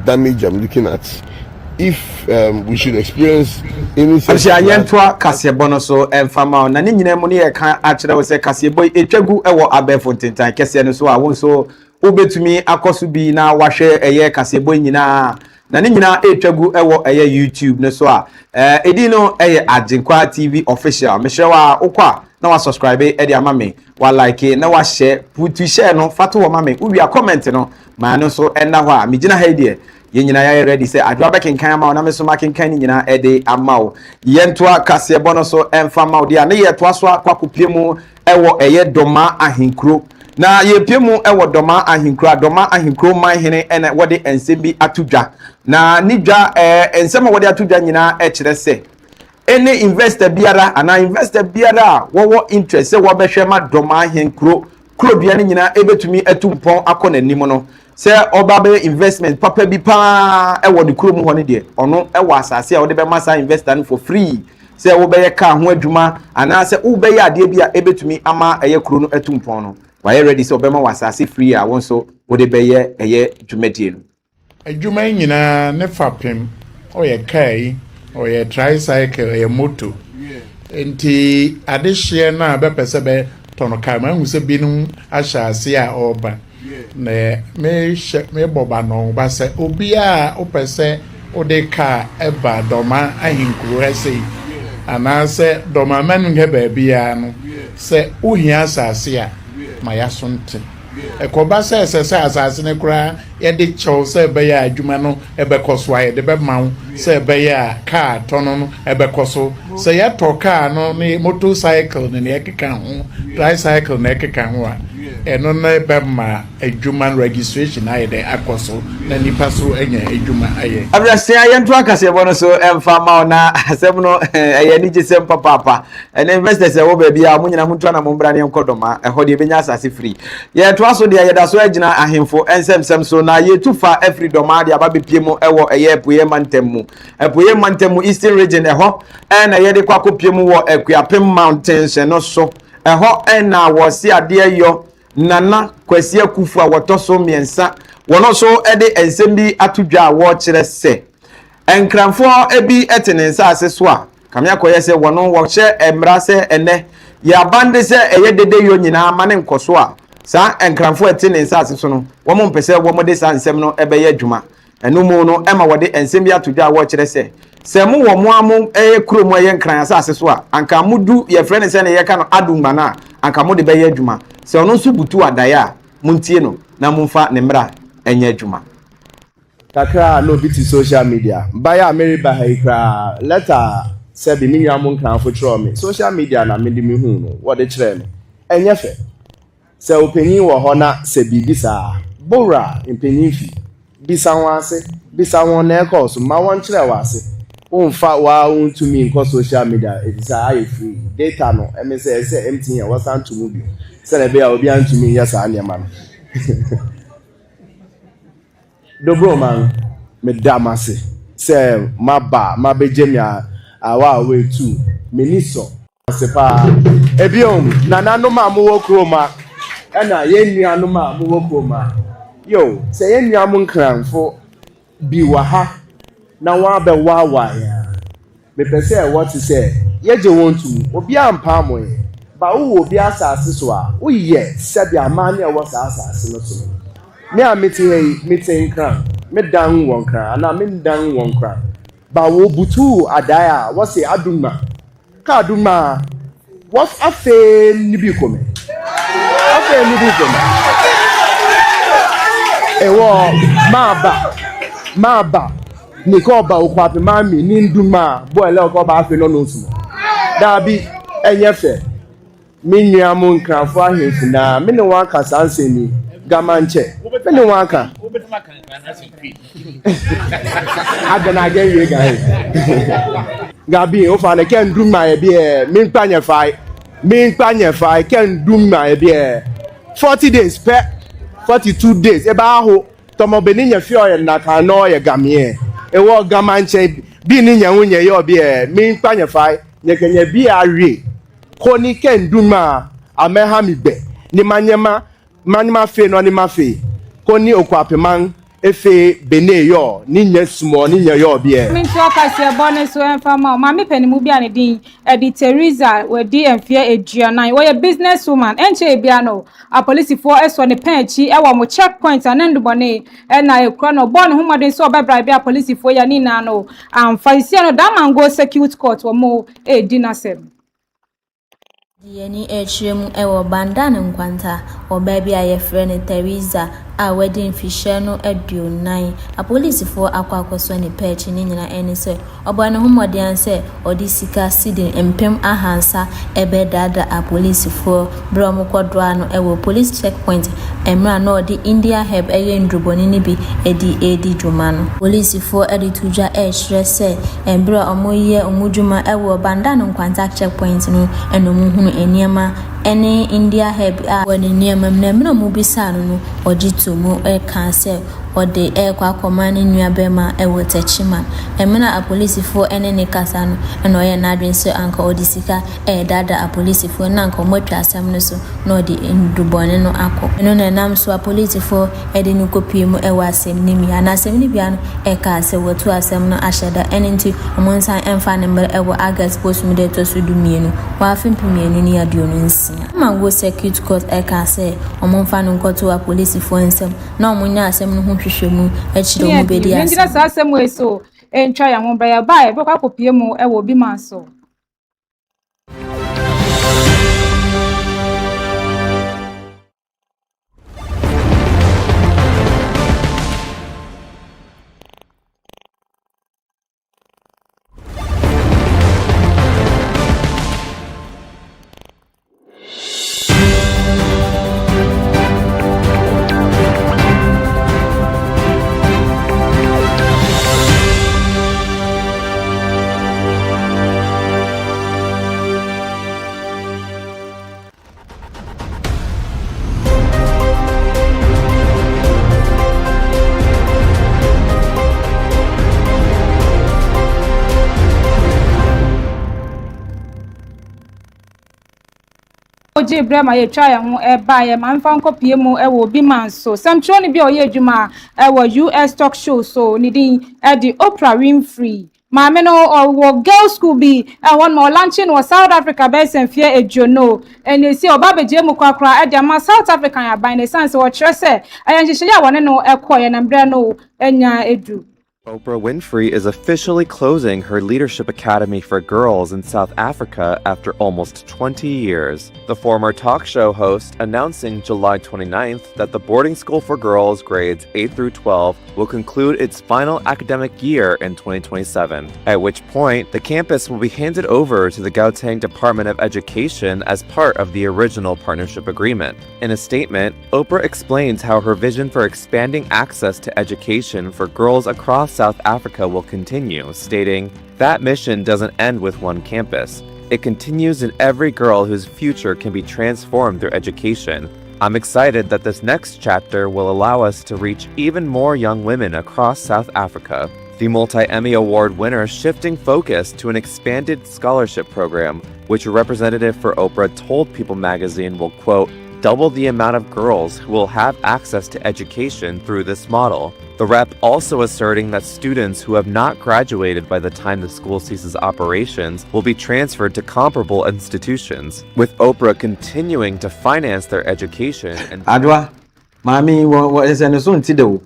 Speaker 14: damage I'm looking at, if we should experience any such
Speaker 1: Agyenkwa Kasiebo no so farmer na ni nyina mu ne ye kan a kire we se Kasiebo etwagu ewo abefo tentan kese no so a won so obetumi akoso bi na wahwe eye Kasiebo nyina na ne nyina etwagu ewo eye YouTube no so a edi no eye Agyenkwa TV official me hyewa okwa na wa subscribe e de amame wa like na wa share putu share no fato wo mame uwi a comment no ma no so enda ho a me gina ha de ye nyina ya ready say Adwoa bekenkan ama na me so makenkan ni nyina e de ama yentoa Kasiebo no so emfa ma de na ye toa so akwakopiemu ewo eye doma ahenkro na ye piemu ewo doma ahenkro man hene ene wode ensembi atudwa na nidwa ensema wode atudwa nyina e kire se any investor biara ana investor biara wo interest se wo behwe ma doma ahenkro kro bia ni nyina ebetumi atumpon akọ nanim no se obabe investment papa bi pa ewo de kro mu ho ne de ono ewo asase a wo de be masa investor for free se wo be ye ka ho adwuma ana se wo be ye ade bia ebetumi ama eye kro no atumpon no why ready so be ma wasase free a won so wo de be ye eye dwumadie no
Speaker 12: adwuma nyina ne fapem o ye kai o ye tricycle o ye moto enti adehye na be pese be tono kai ma hu se binum ahyase a oba na me boba no ba se obi a opese ode ka eba doma ahinkuru ese ana se doma manu nge ba bia no se ohia asase a ma yasonte Ekoba se asase ne kura ye de chow se be ya adwuma no ebe koso aye de be ma se be ya car tono no ebe koso se ye to car no ne motorcycle ne ye keka ho tricycle ne keka ho a eno na ebe ma adwuma registration aye de akoso na nipa so enya adwuma aye
Speaker 1: Abrasi Agyenkwa Kasiebo no so emfa ma na asem no eye ni gisem papa ene investors e wo ba bia mo nyina muntu na mo mbra ne nkodoma ho de benya asase free ye to aso de ye da so agina ahemfo ensem so na ye tufa freedom ade aba bepie mu ewo eye epuye mantem mu eastern region eho na ye de kwakopie mu wo Akuapem mountains no so eho na wo si ade yo nana Kwasi Akufu a wotoso miensa wono so ede ensem bi atodwa wo kire se enkranfo ebi etenensa aseso a kamya koye se wono wo hye emra se ene ya bande se eye dede yo nyina mane nkoso a sa enkranfo etenensa aseso no wo mo mpese wo mo de sa ensem no ebe ye adwuma enu mu no ema wo de ensem bi atodwa wo kire se mu wo mo amu kurom ye nkran asase so a anka mudu ye frene se ne ye ka no adumba na anka mo de be ye adwuma se ono so butu adaya muntie no na mumfa ne mra enye adwuma
Speaker 11: kakra no biti social media baya America haikra letter se bi minya mo nkran fo tro me social media na me di me hu no wo de kire me enye fe se openyin wo ho na se bibi sa bora impenyin fi bisa wase bisa won na ekos ma won kire wase unfa wa untumi nko social media it is a free data no eme se MTN wasan to mobile se na be a obi antumi yesa anema no dobro man me damase se ma bejemia awa we tu meniso se pa ebiom nanano ma mo wo kroma na ye nuanu ma mo wo kroma yo se ye nuamu nkranfo bi wa ha na wa be wa ya me pese what say ye je wontu obi ampa mo ye ba wo obi asase so a wo ye se bi amane e wo asase no so me a meeting kran me dan won kran ana me dan won kran ba wo butu adaya wo se aduma ka aduma wo afe ni bi ko me ewo maba ni ko ba okwape mami ni nduma bo ele ko ba afi no no sumo dabi enye fe me nua mo nkranfo ahefu na me ne wan ka sanse ni gamanche me ne wan ka agana again guys gabi o fa ne ken nduma e bi e me nkpanye fai ken nduma e bi e 40 days pe 42 days e ba ho tomo beni nya fi oye na kan no ye gamie e wo gamanche bi ni nya hunye ye obi e me nkpanye fai nye kenye bi awie koni ken nduma ameha mi gbe ni manyema fe no ni mafe koni okwapeman efe bene yo ni nya sumo ni nya yo bi e
Speaker 2: Mintah Kasiebo ne so enfama ma me panimu bia ne din edi Teresa we di enfia eduanan we business woman enche bia no a police for eso ne pen achi e wo mo checkpoint anendubone e na ekura no bon ho modern so obebra bia police for ya ni na no amfa isi no da mango security court wo mo e dinasem
Speaker 3: Yeni echirem ewo bandan nkwanta obabi aye frene Teresa a wedding fisher no eduonan a police for akwakoso ne pechi ni nyina eni se obane homodian se odi sika sidin empem ahansa ebe dada a police for brom kwadwa no ewo police checkpoint emra no odi India heb eye ndruboni ni bi edi dwuma no police for edi tuja echire se embra omoye omudwuma ewo bandan nkwanta checkpoint no enomu eniema ene India heb a woni niema mna mu bisa no ojitu mu e kanse ode e kwa komani nuabema e wotachima emna a police for ene ne kasa no eno ye na adwen so anka odisika e dada a police for na anka motwa asem no so no odi ndubone no akọ eno na nam so a police for e de no kopie mu e wasem ni mi ana asem ni bia no e ka se wotu asem no ahyeda ene nti omonsan emfa ne mber e wo August post mu de to so dumienu wa afempiemienu ni aduonu nsia mango security court e ka se omonfa no nkoto a police for ensem na omonya asem no hwehwemu echiro mu bedi asem
Speaker 2: ndira sa asem we so entwa ya ho bra ya ba e bekwa kopie mu e wo bi man so oje brema ye twa ye ho eba ye manfa nkopie mu e wo bi man so samtro ne bi o ye adwuma e wo US talk show so ni din e di Oprah Winfrey maame no or girl school bi e won mo launching was South Africa based and fear ejono and you see oba beje mu kwakra e di ama South African ya ban ne sense wo kire se ayanhyehyɛ ya wone no ekoye na mbre no enya edu.
Speaker 15: Oprah Winfrey is officially closing her Leadership Academy for Girls in South Africa after almost 20 years. The former talk show host announcing July 29th that the boarding school for girls grades 8 through 12 will conclude its final academic year in 2027, at which point the campus will be handed over to the Gauteng Department of Education as part of the original partnership agreement. In a statement, Oprah explains how her vision for expanding access to education for girls across South Africa will continue, stating, "That mission doesn't end with one campus. It continues in every girl whose future can be transformed through education. I'm excited that this next chapter will allow us to reach even more young women across South Africa." The multi-Emmy Award winner shifting focus to an expanded scholarship program, which a representative for Oprah told People magazine will, quote, "double the amount of girls who will have access to education through this model." The rep also asserting that students who have not graduated by the time the school ceases operations will be transferred to comparable institutions, with Oprah continuing to finance their education. And
Speaker 1: Adwoa, mami, what is an soon tido?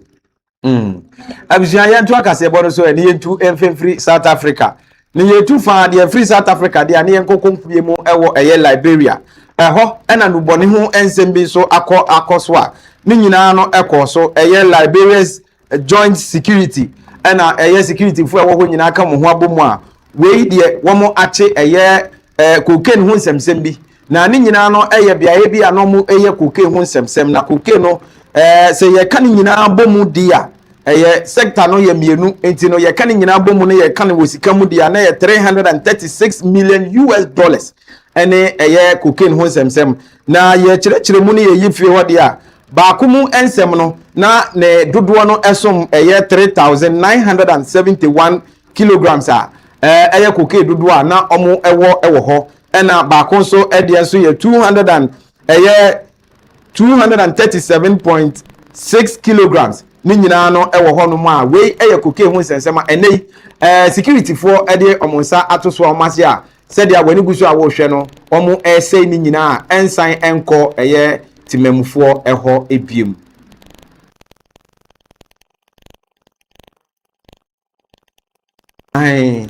Speaker 1: Agyenkwa Kasiebo no so eni yentu emfemfiri South Africa. Ni yetu fa de free South Africa de ane yenkokompie mu ewo eye Liberia. Eho ena no bone ho ensem bi so akoso a. Ni nyina no ekoso eye Liberia's joint security ena eye security fu ewo ho nyina aka mo ho abomu a we de womo ache eye cocaine ho nsemsem bi. Na ni nyina no eye biaye bi anomu eye cocaine ho nsemsem na cocaine no se ye kan nyina abomu dia eye sector no ye mienu enti no ye kan nyina abomu no ye kan wo sika mu dia na ye $336 million ene eye cocaine ho nsemsem na ye kyerɛkyerɛ mu no ye yifie ho dia ba kumu ensem no na ne dodoɔ no esom eye 3971 kilograms a eye cocaine dodoɔ na omo ewo ho ena ba ko so ede so ye 237.6 kilograms ni nyina no ewo ho no ma we eye cocaine ho nsensema enei security for ede omonsa atoso omase a said ya wani gusu a wo hwe no omo say ni nyina ensan enko eye timemfo eho ebiem. Ai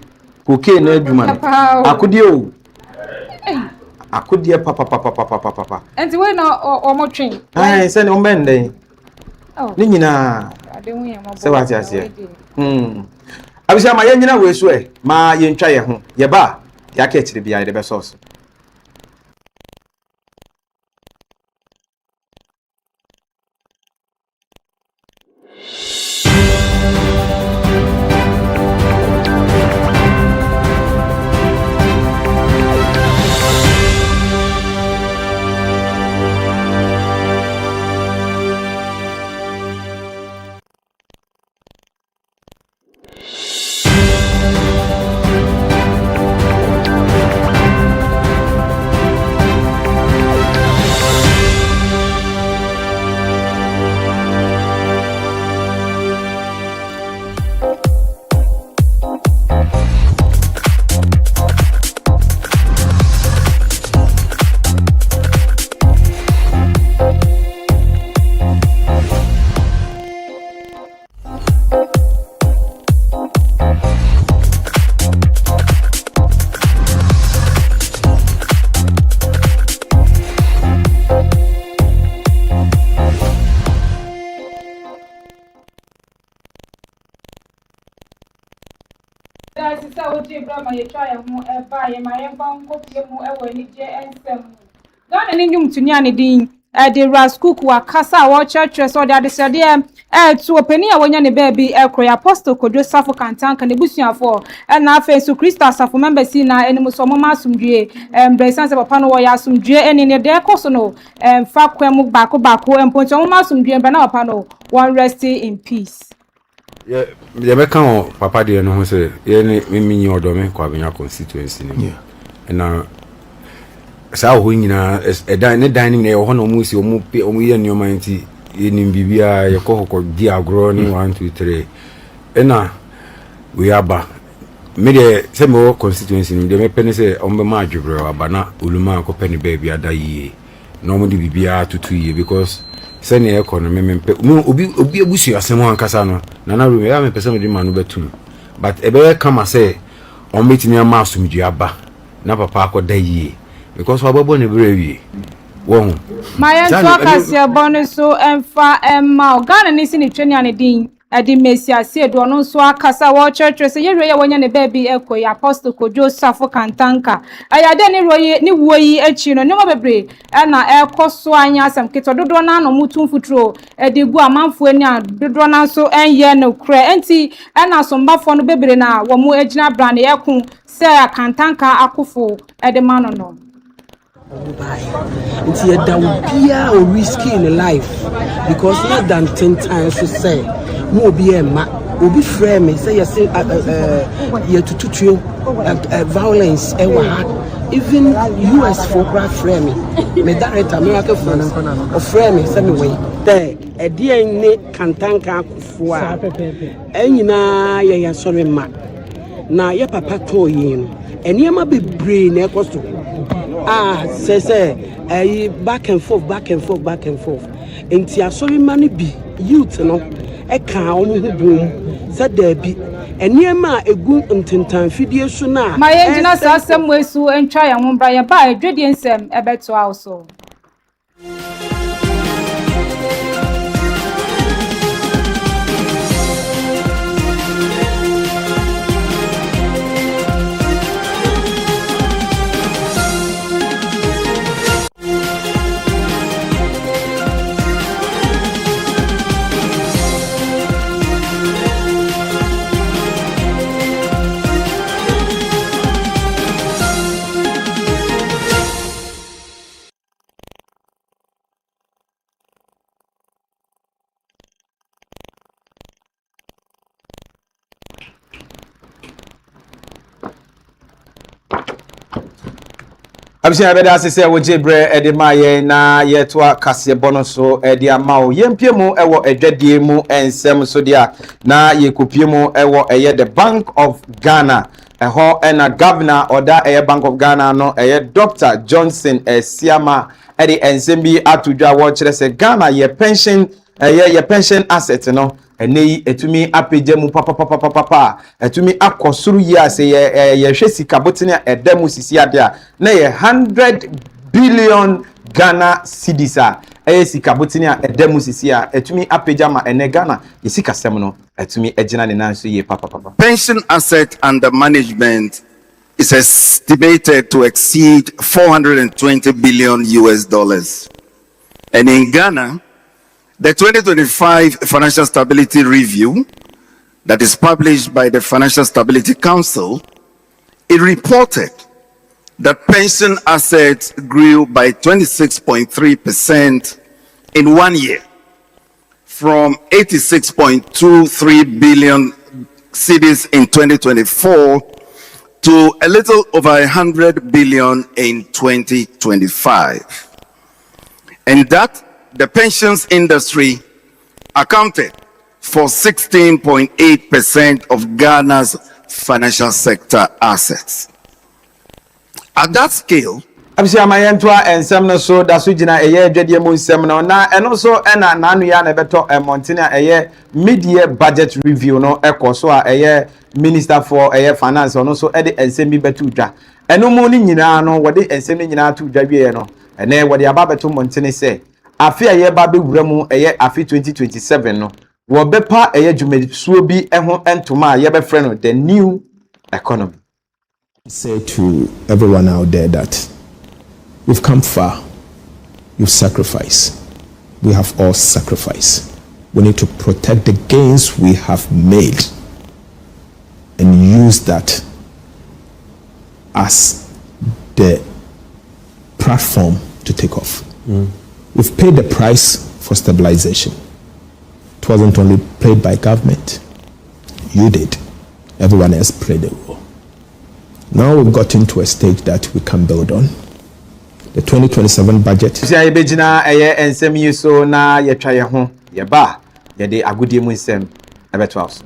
Speaker 1: cocaine na adwuma akudie o akudie papa
Speaker 2: enti we na omotwen
Speaker 1: ai se ne ombende ni nyina se wati ase abisha ma ye nyina we so ma ye ntwa ye ho ye ba ya ka chire bia ye be source.
Speaker 2: Gana ni nyum tunia ni din de raskuku akasa wo church so de adesade to opani a wonya ne baby ekro apostle kodo safo kantanka ne busuafo na afa so Christ asafo members na enimu so mo masumdue embrace papa no wo ya asumdue eni ne de koso no fa kwemu bako emponto mo masumdue mba na papa no one rest in peace.
Speaker 16: Ye be kan papa de no ho se ye ni mimi nyi odo me kwa benya constituency ni na saa ho nyina ne dining na ho no mu si omu ye nneoma nti yenim bibia ye ko di agro ni 1 2 3 ena we aba me de se me constituency ni de me pene se ombe ma adwubre aba na uluma ko pene baby ada yie na omu di bibia tutu yie because se ne economy me obi ebusu asem ho ankasa no na room ya me pese me di manu betum but ebe kama se ometimi ama asumdue aba na papa akoda yie because wababo ne brewie won
Speaker 2: Agyenkwa Kasiebo no so emfa emma Ghana ni si ni twani ane din edi mesia se do no so akasa wo church se yewe ya wonya ne baby ekoyi apostle kojo safo kantanka ayade ni royi ni woyi echi no nemo bebre na ekoso anya asam keto dodo na no mutum futuro edi gu amanfo ani a dodo na so enye no kra enti na so mbafo no bebre na wo mu agina brand ekun se kantanka akofo edi mano no
Speaker 17: It's a down or risky in life because less than 10 times to say, more be a ma, will be frame, say, you to violence, even US for craft framing, me direct America for framing, some way. There, a dear cantanka for and you know, ya sorry, ma. Now, your papa told you, and you might be brain equals to. Say, back and forth. And tia sorry money be youth no e kan omo hudum said there be eniema egu ntentan fidie so na
Speaker 2: ma yengina sasem wesu entwa ya hombra ya ba edwedie nsem ebeto also
Speaker 1: Abisha beda asese wojebre edemaye na yetwa Kasiebo no so edi amao yempie mu ewo edwadie mu ensem so dia na yekopie mu ewo eye the Bank of Ghana eho ena governor oda eye Bank of Ghana no eye Dr. Johnson Siama edi ensem bi atudwa wo kire se Ghana ye pension asset no enei etumi apegye mu papa etumi akosuru yi ase ye hwesika botene edemu sisi ade a na ye 100 billion Ghana cedis a sika botene edemu sisi a etumi apegya ma ene Ghana yesika sem no etumi egina ne nanso ye papa
Speaker 18: pension asset under management is estimated to exceed $420 billion US, and in Ghana the 2025 Financial Stability Review that is published by the Financial Stability Council, it reported that pension assets grew by 26.3% in 1 year, from 86.23 billion cedis in 2024 to a little over 100 billion in 2025. And that the pensions industry accounted for 16.8% of Ghana's financial sector assets. At that scale,
Speaker 1: abisia mayentwa ensem no so da so gina eye adwadie mu nsem no na eno so ena nanu ya na beto Montana eye mid-year budget review no ekoso a eye minister for eye finance no so ede ensem bi betu dwa eno mu ni nyina no wode ensem ni nyina tu dwa wie no ene wode aba beto Montana se afi eye ba be wura mu eye afi 2027 no wo bepa eye dwumesuo bi eho entoma ye be frɛ no the new economy.
Speaker 19: Say to everyone out there that we've come far. You've sacrificed. We have all sacrificed. We need to protect the gains we have made and use that as the platform to take off. We've paid the price for stabilization. It wasn't only paid by government. You did. Everyone else played a role. Now we've gotten to a stage that we can build on. the 2027 budget.
Speaker 1: Sia yebegina eye ensem yi so na yetwa ye ho ye ba ye de agudie mu nsem ebeto aso.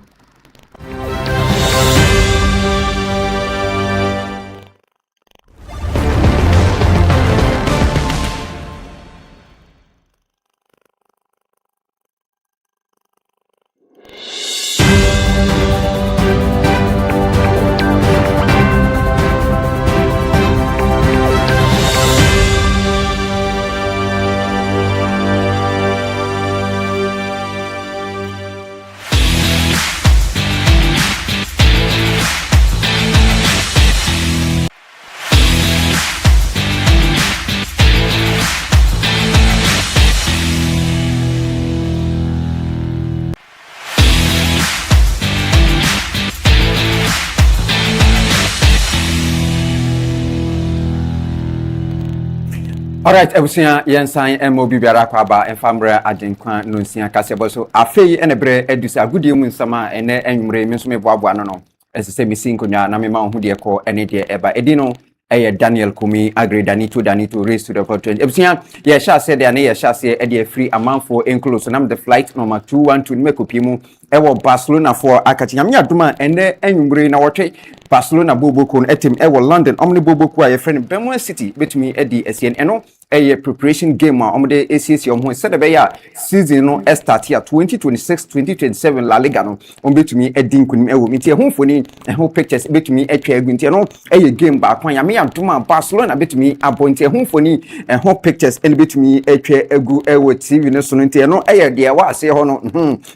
Speaker 20: Alright, ebusia yensan MOB biara kwaba enfambre Agyenkwa Kasiebo so afei enebre edusa agudie mu nsama ene enwumre me so me boaboa no esese misi nkonya na me ma ho de ko ene de eba edino eye Daniel Kumi agre Danito race to the power 20 ebusia ye sha se de na ye sha se e de free amanfo enclose so nam the flight number 212 me kopi mu ewo Barcelona for akatinya me aduma ene enwumre na wotwe Barcelona boboko no etim ewo London omne boboko a ye friend Birmingham City betumi edi esien eno a preparation game on the ACC on said the season no start here 2026-2027 La Liga no on betumi edin kunim ewo miti ehun foni ehun pictures betumi etwa agunti no a game ba kwan ya me aduma Barcelona betumi abonti ehun foni ehun pictures en betumi etwa agu ewo TV no so no nti no eye de wa ase ho no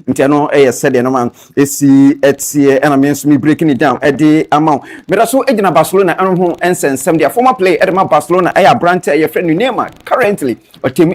Speaker 20: nti no eye said no man esi etie and me so me breaking it down edi amount me da so ejina Barcelona enho ensensem their former player edema Barcelona aya brand your friend name currently otemi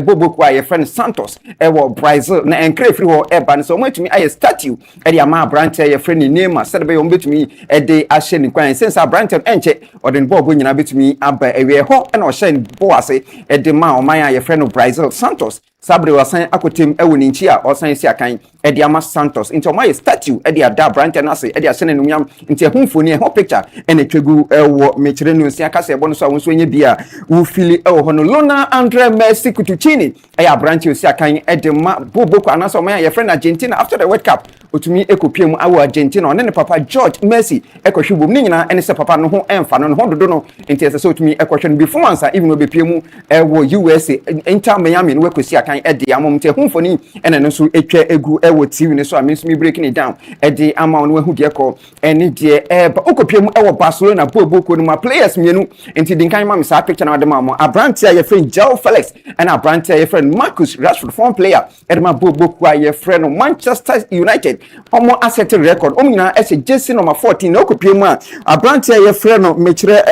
Speaker 20: Bobo kwa your friend Santos ewo Brazil na enkre free ho eba so matumi aye statue e dia ma branch your friend name said be betumi e de ahye ni kwan since a branch enche odin Bobo nyina betumi aba ewe ho na o hye bo ase e de ma o man your friend Brazil Santos sabre wasan akotem ewo ni nchi a osan si akan e dia ma Santos into my statue e dia da branch na ase e dia hye ne nyam nti ehunfoni e ho picture e na twegu ewo mekire no nsia Kasiebo no so won so nye bia wo fili ewo hono Lona Andre Messi Kutuchini aya branch osi akan edema Boboko anaso man your friend Argentina after the World Cup otumi ekopiem awo Argentina one ne papa George Messi ekohwebom ni nyina ene se papa no ho emfa no ho dodo no enti ese otumi ekohwe no before ansa even obepiemu ewo USA Inter Miami no wekosi akan ede amom te humfoni ene no so etwa egu ewo TV ne so amesu me breaking it down ede amount no hu de ko ene de eba okopiemu ewo Barcelona Boboko no ma players mienu enti dinkan ma me sa picture na de ma mo Abrantia your friend Joe Felix and Abrantia your friend Marcus Rashford former player edema Boboko your friend Manchester United omo asset record omina ese jersey number 14 no kopiemu Abrantia your friend no mechire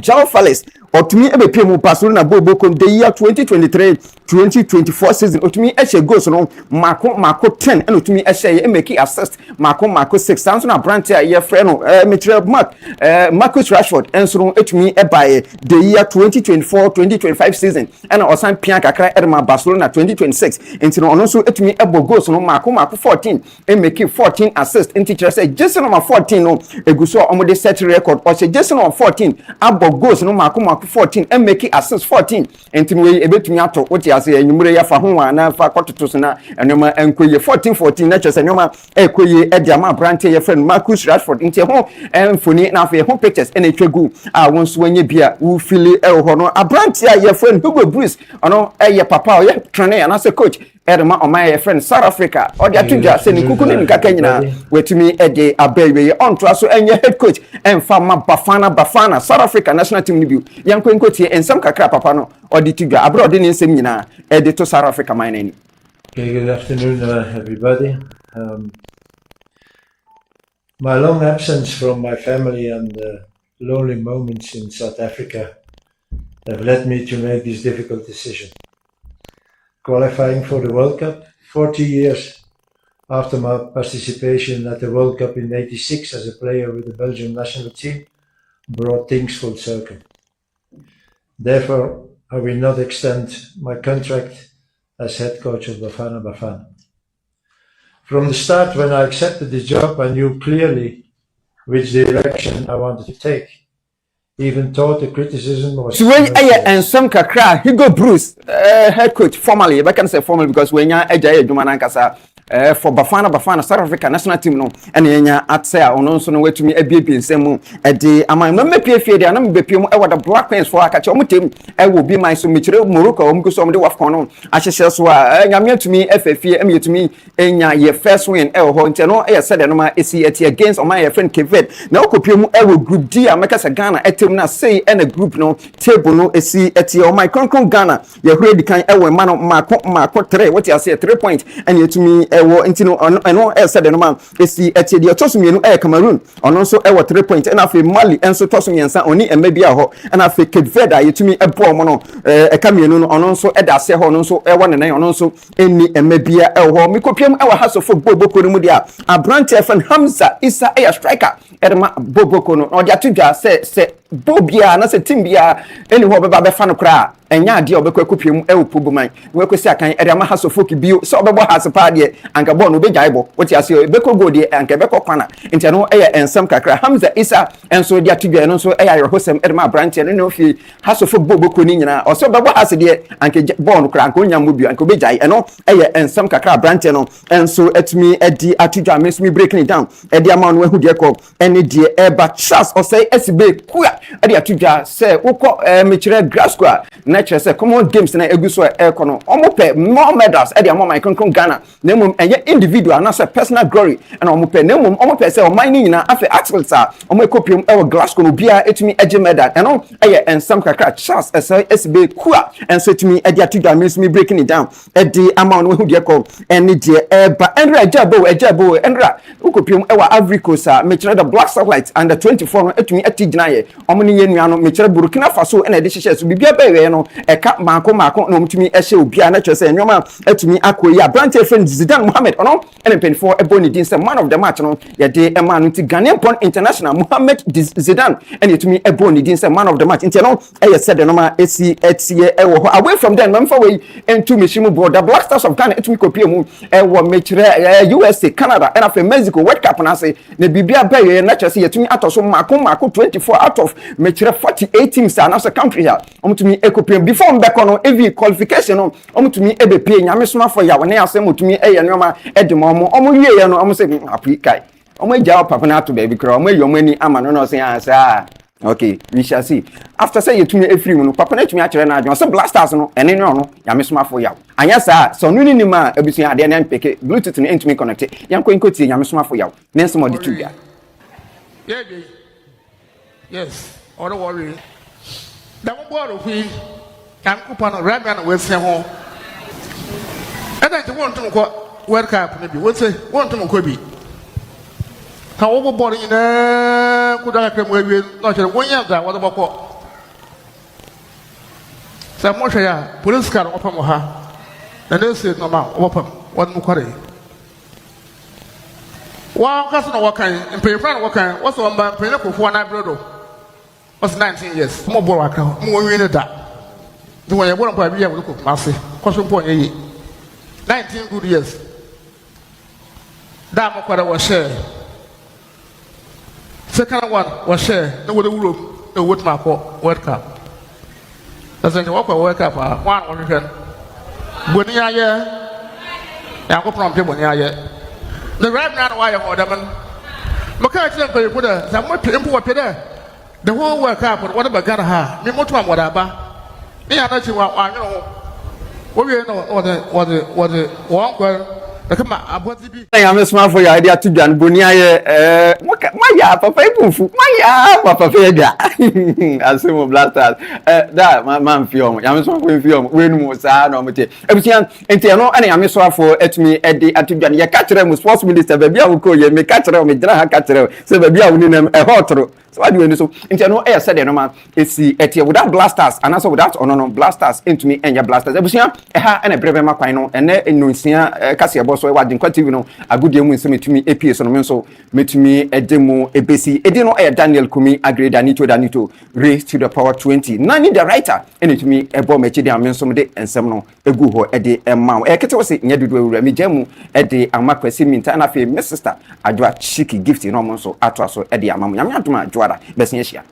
Speaker 20: Joe Felix otumi ebepiemu Barcelona Boboko the year 2023-2024 season otumi ehye goals no mako 10 and otumi ehye make assist mako 6 sounds na Abrantia your friend no mechire Marcus Rashford enso no etumi ebaye the year 2024-2025 season and osan pian kakra edema Barcelona 2026 enti no ono so etumi ebo goals no mako 14 and make 14 assist enti kire say jersey number 14 no eguso omode set record o say jersey number 14 abo goals no mako 14 and make assist 14 enti no ebetumi ato wote ase enwumre ya fa ho ana fa kototo na enoma enkoye 14 na chese enoma ekoye ediama Branche your friend Marcus Rashford enti ho emfoni na fa ho pictures ene twegu a wonso wanye bia wo fili ho no Abranche your friend Hugo Bruce ono eye papa o ye trainer na se coach edema o my friend South Africa o dia tuja se ni kuku ni nkaka nyina wetumi ede abawe on to aso enye head coach emfa Bafana South Africa national team ni bi yankwenko tie ensam kakra papa no o di tuja abroad ni ensem nyina ede to South Africa mine ni.
Speaker 21: Okay, good afternoon everybody. My long absence from my family and lonely moments in South Africa have led me to make this difficult decision. Qualifying for the World Cup 40 years after my participation at the World Cup in '86 as a player with the Belgian national team brought things full circle. Therefore, I will not extend my contract as head coach of Bafana. From the start, when I accepted the job, I knew clearly which direction I wanted to take. even thought the criticism was.
Speaker 20: So when and some kakra, he go Bruce, head coach formally, I can say formally because when you're Jumanan for Bafana South Africa national team no and yenya atse a ono nso no wetumi abiebi nsemu ede aman no mepie fie de anam bepiem e wada Black Queens for akache omutem e wo bi man so mechire Morocco omguso omde wafcon no ahyehye so a nyame atumi afafie em yetumi enya ye first win e ho nte no e said no ma esi eti against o my friend Kevet na okopiem e wo group D America se Ghana etem na say e na group no table no esi eti o my konkron Ghana ye hore di kan e wo ma no mako 3 what you say 3 point and yetumi wo intino ono said no man esi etie de tosumienu Cameroon ono nso wo 3 point na afi Mali enso tosumiensa oni emebia ho na afi Cape Verde yetumi ebo mo no kamienu no ono nso da se ho no nso wo ne ono nso eni emebia ho mikopiem wo hasofo boboko no mu dia Abrante FN Hamza Isa striker edema boboko no o dia tudwa se bobia na se team bia eni ho beba be fa no kra enya ade obekwa kopiem poboman we kwesi akan edema hasofo ki bio so obebo hasepa de anka ball no be jaibo what you say beko go de anka beko kwana ntia no ensam kakra Hamza Isa enso dia tudwa no so hosem edema Abrante no fi hasofo boboko ni nyina o so obebo hase de anka ball no kra anka onya mu bio anka be jai eno ensam kakra Abrante no enso etumi edi atudwa mesumi breaking down edi ama no ehu de ko ene de eba trust o say SB kuya edi atudwa say ukọ mechire Glasgow na chere say common games na eguso kono omope more medals edi ama my konkron Ghana na mum enye individual na say personal glory and omope na mum omope say o man ni nyina afi athletes a omokopium e Glasgow no bia etumi eje medal eno ensam kakra chance SB kuya enso etumi edi atudwa mesumi breaking it down edi ama no ehu de ko ene de eba Endra ejabo Endra ukopium e Africa sa mechire the Black Satellite under 24 no etumi atigina ye omni yenua no mechire Burkina Faso ene de hyehyɛ so bibia bawe no eka mako no mtumi ehye obia na kyerɛ sɛ nyoma atumi akoyi Abrante friend Zidane Mohamed ono ene penfo eboni din sɛ man of the match no ye de ema no ti Ghanaian born international Mohamed Zidane ene etumi eboni din sɛ man of the match ntia no eye said no ma esi etie ewo ho away from them memfa we into mishimu board the Black Stars of Ghana etumi kopie mu ewo mechire USA Canada and after Mexico World Cup na say na bibia bawe na kyerɛ sɛ yetumi atoso mako 24 out of mechire 48 teams na so country ya omutumi ekopie before mbeko no evi qualification no omutumi ebepie nyame soma for ya wona asem omutumi eye nyoma edemo omo ye no omo se apikai omo jawa papa na to baby kra omo ye omani ama no no say asa okay we shall see after say yetumi efiri mu no papa na tumi akere na adwon say Blasters no ene no nyame soma for ya anya sa so no ni ma ebusu ade na mpeke bluetooth no entumi connect yanko inkotie nyame soma for ya nenso mo de tuga
Speaker 12: yes or worry da mo boro fi kan kupano raga na wese ho eda ti won tum ko World Cup ne bi wose won tum ko bi ka wo boro ni na ku da ka mo awie no chere won ya da wo do ko sa mo hwe ya police car opam ha na ne se no ma opam won mu kware wa ka so no wakan mpe fra no wakan wo so mba mpe ne kofo na brodo was 19 years mo boro aka mo wi ne da the one you born pa bi ya wo ko mase ko so pon ye 19 good years da mo kwara wo share second one wo share no wo de wuro no wo tma ko World Cup doesn't work for World Cup one on hwen boni aye ya ko prompt boni aye the right now why you order man maka ti nko yipo da za mo pempo wo pede the whole World Cup what about Ghana ha me moto am wada ba me ya na chi wa anwo ho wo wie no what the one kwel da kama abodi bi
Speaker 20: ya me smart for ya idea to jan boni aye maya papa ibufu maya papa fe da asemo Blasters da man fiom ya me smart for fiom we nu sa na omete ebusian enti no ene ya me smart for etumi edi atudwan ye ka kire mu sports minister ba bia wo ko ye me ka kire me dra ha ka kire se ba bia wo ni nam hotro so what do you so enti no said no man esi etie without Blasters and also without no Blasters entumi enya Blasters ebusian ha ene brebe makwan no ene enunsia Kasiebo so Agyenkwa TV no agudie mu nsemetumi APS no menso metumi edemu ebesi edi no Daniel Kumi agreda Danito raised to the power 20 nani the writer enetumi ebo mechi de amenso de ensem no egu ho ede emma kete wo se nya dudu awura me jamu ede ama Kwasi Mintah na fe me sister Adwoa Chicky gift no monso ato so ede amam nyame adoma Adwoa da besia hia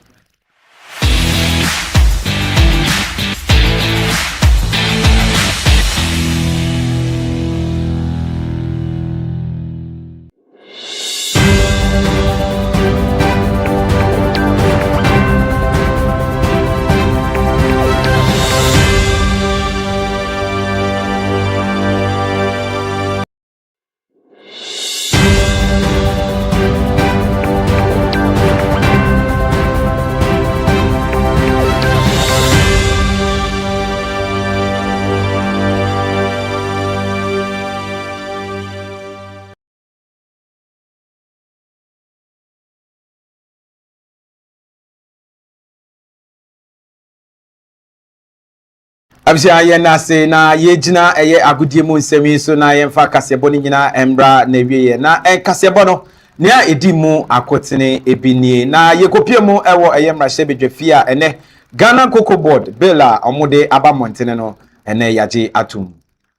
Speaker 1: Absia ye na se na ye gina eye agudie mu nsemi so na ye mfa Kasiebo ni nyina embra na wiye na Kasiebo no nea edi mu akotene ebinie na ye kopie mu ewo eye mrahye bedwafia ene Ghana Cocoa Board bela omode aba montene no ene yaje atum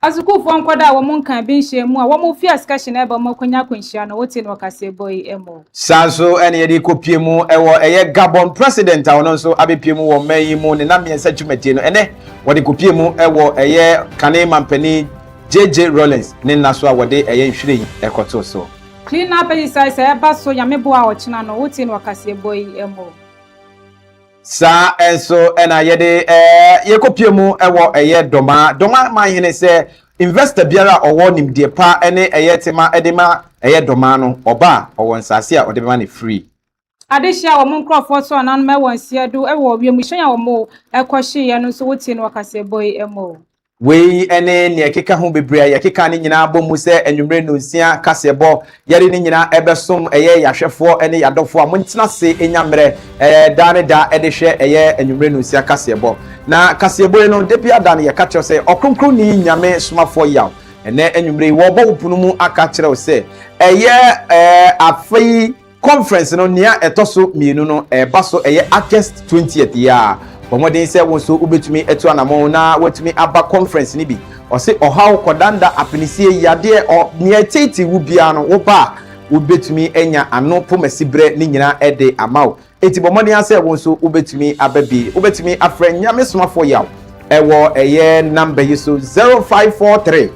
Speaker 2: Azukufo nkwada wo monkan bi nhye mu a wo mo fi discussion eba mo konya kwanhia no wote no Kasiebo yi emo
Speaker 1: Sanso ene ye de kopie mu ewo eye Gabon president a ono nso abepie mu wo mayi mu ne na miensa twumati no ene wode kopie mu ewo eye kane mampani JJ Rollins ne naso a wode eye nhwire yi ekoto so
Speaker 2: clean up exercise eba so yamebo a ochina no wote no Kasiebo yi emo
Speaker 1: sa enso ena yede ye kopie mu ewo eye doma ma hene se investor biara owo nimdie pa ene eye tema edema eye doma no oba owo nsase a ode be ma ne free
Speaker 2: adehia wo monkrofo so anan me wonsia do ewo wiemhyan ya wo mo ekohye ye no so wote no Kasiebo yi emo
Speaker 1: we ene ne keka ho bebre ya keka ne nyina bomu se enwumre no nsia Kasiebo yare ne nyina ebesom eye yahwefo ene yadofo a montena se enyamre dane da edehwe eye enwumre no nsia Kasiebo na Kasiebo no depia da ne yeka se okronkron ni nyame somafo yaw ene enwumre wo bo punu mu aka kire se eye afei conference no nia etoso mienu no baso eye August 20th ya Bomodin se wonso ubetumi etu anamo na wetumi aba conference ni bi o se ohaw kodanda apinisie yade o nia tete wu bia no wo ba ubetumi enya ano pomasibre ni nyina ede amaw enti bomodin se wonso ubetumi ababi ubetumi afra nyame somafo yaw ewo eye number yiso 0543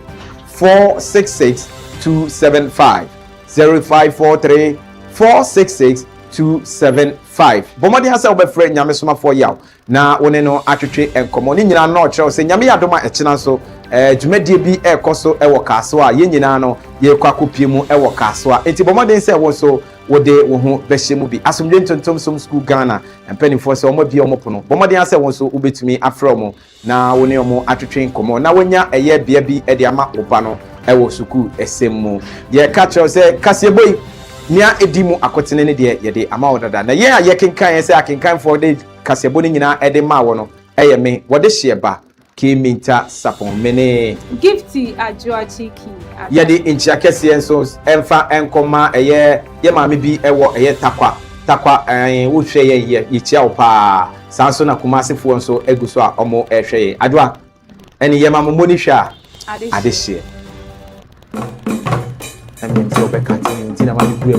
Speaker 1: 466 275 0543 466 275 bomodi hasa obefre nyame soma for yaw na woni no atwetwe enkomo ni nyina no kire se nyame yadoma ekina so dwumadie bi ekoso ewo kaso a ye nyina no ye kwakopie mu ewo kaso a enti bomodi se wo so wode wo ho behye mu bi asomdwe ntontom som school Ghana empanifo se omo bi omo pono bomodi hasa wo so ubetumi afre omo na woni omo atwetwe enkomo na wonya eye bia bi e de ama oba no ewo school esemu ye ka kire se Kasiebo nia edimu akotene ne de yede ama wodada na ye ayekenkan se akenkan for de Kasiebo ni nyina ede ma wo no eye me wode hyeba Chicky Mintah sapon mene
Speaker 2: gifty Adwoa Chicky
Speaker 1: yede enchia kese enso emfa enkoma eye ye maame bi ewo eye takwa wo hwe ye yichia wo pa sanso na kumasefo enso eguso a omo ehwe ye Adwoa eni ye maame moni hwa adehye emi nti obekati nti na ma bi